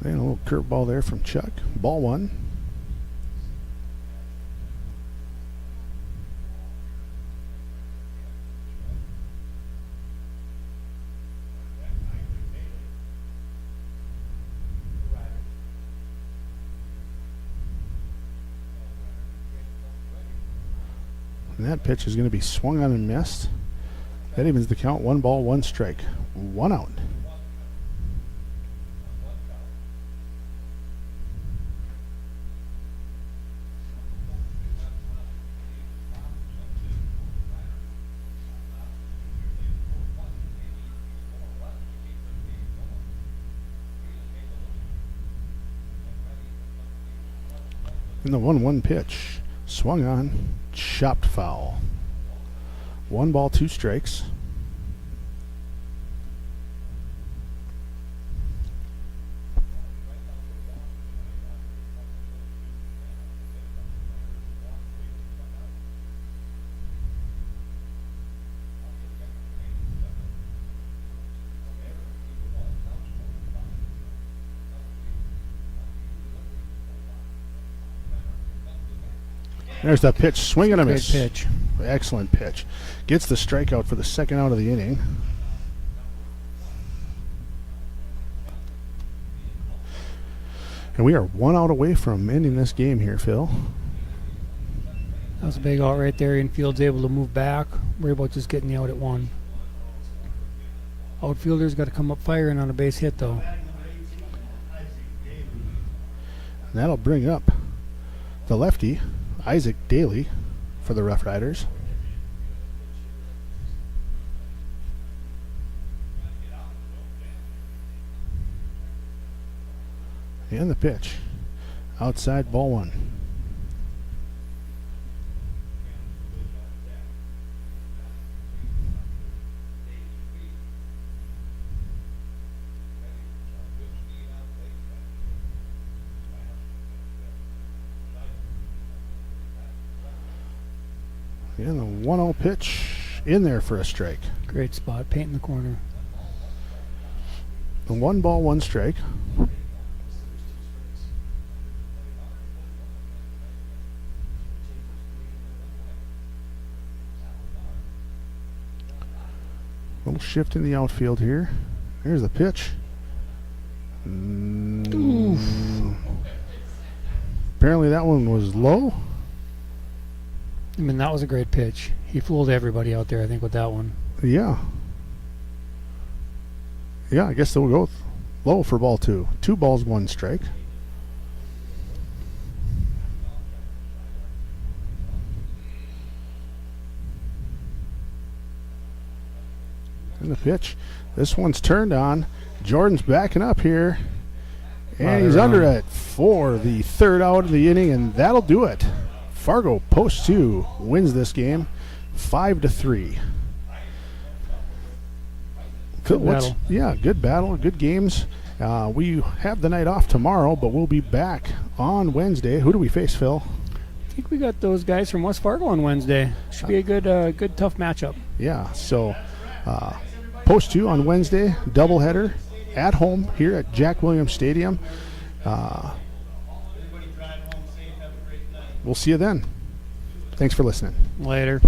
And a little curveball there from Chuck. Ball 1. And that pitch is going to be swung on and missed. That evens the count. 1 ball, 1 strike. 1 out. And the 1-1 pitch. Swung on. Chopped foul. 1 ball, 2 strikes. There's that pitch. Swing and a Great miss. pitch. Excellent pitch. Gets the strikeout for the second out of the inning. And we are 1 out away from ending this game here, Phil. That was a big out right there. Infield's able to move back. Worry about just getting the out at 1. Outfielder's got to come up firing on a base hit, though. And that'll bring up the lefty, Isaac Daly, for the Rough Riders. And the pitch. Outside, ball 1. And the 1-0 pitch in there for a strike. Great spot. Paint in the corner. The 1 ball, 1 strike. Little shift in the outfield here. There's the pitch. Apparently that one was low. I mean, that was a great pitch. He fooled everybody out there, I think, with that one. Yeah. Yeah, I guess they'll go with low for ball 2. 2 balls, 1 strike. And the pitch. This one's turned on. Jordan's backing up here. And he's under it for the 3rd out of the inning, and that'll do it. Fargo Post 2 wins this game 5-3. Good battle. Yeah, good battle, good games. We have the night off tomorrow, but we'll be back on Wednesday. Who do we face, Phil? I think we got those guys from West Fargo on Wednesday. Should be a good tough matchup. Yeah, so Post 2 on Wednesday, doubleheader at home here at Jack Williams Stadium. We'll see you then. Thanks for listening. Later.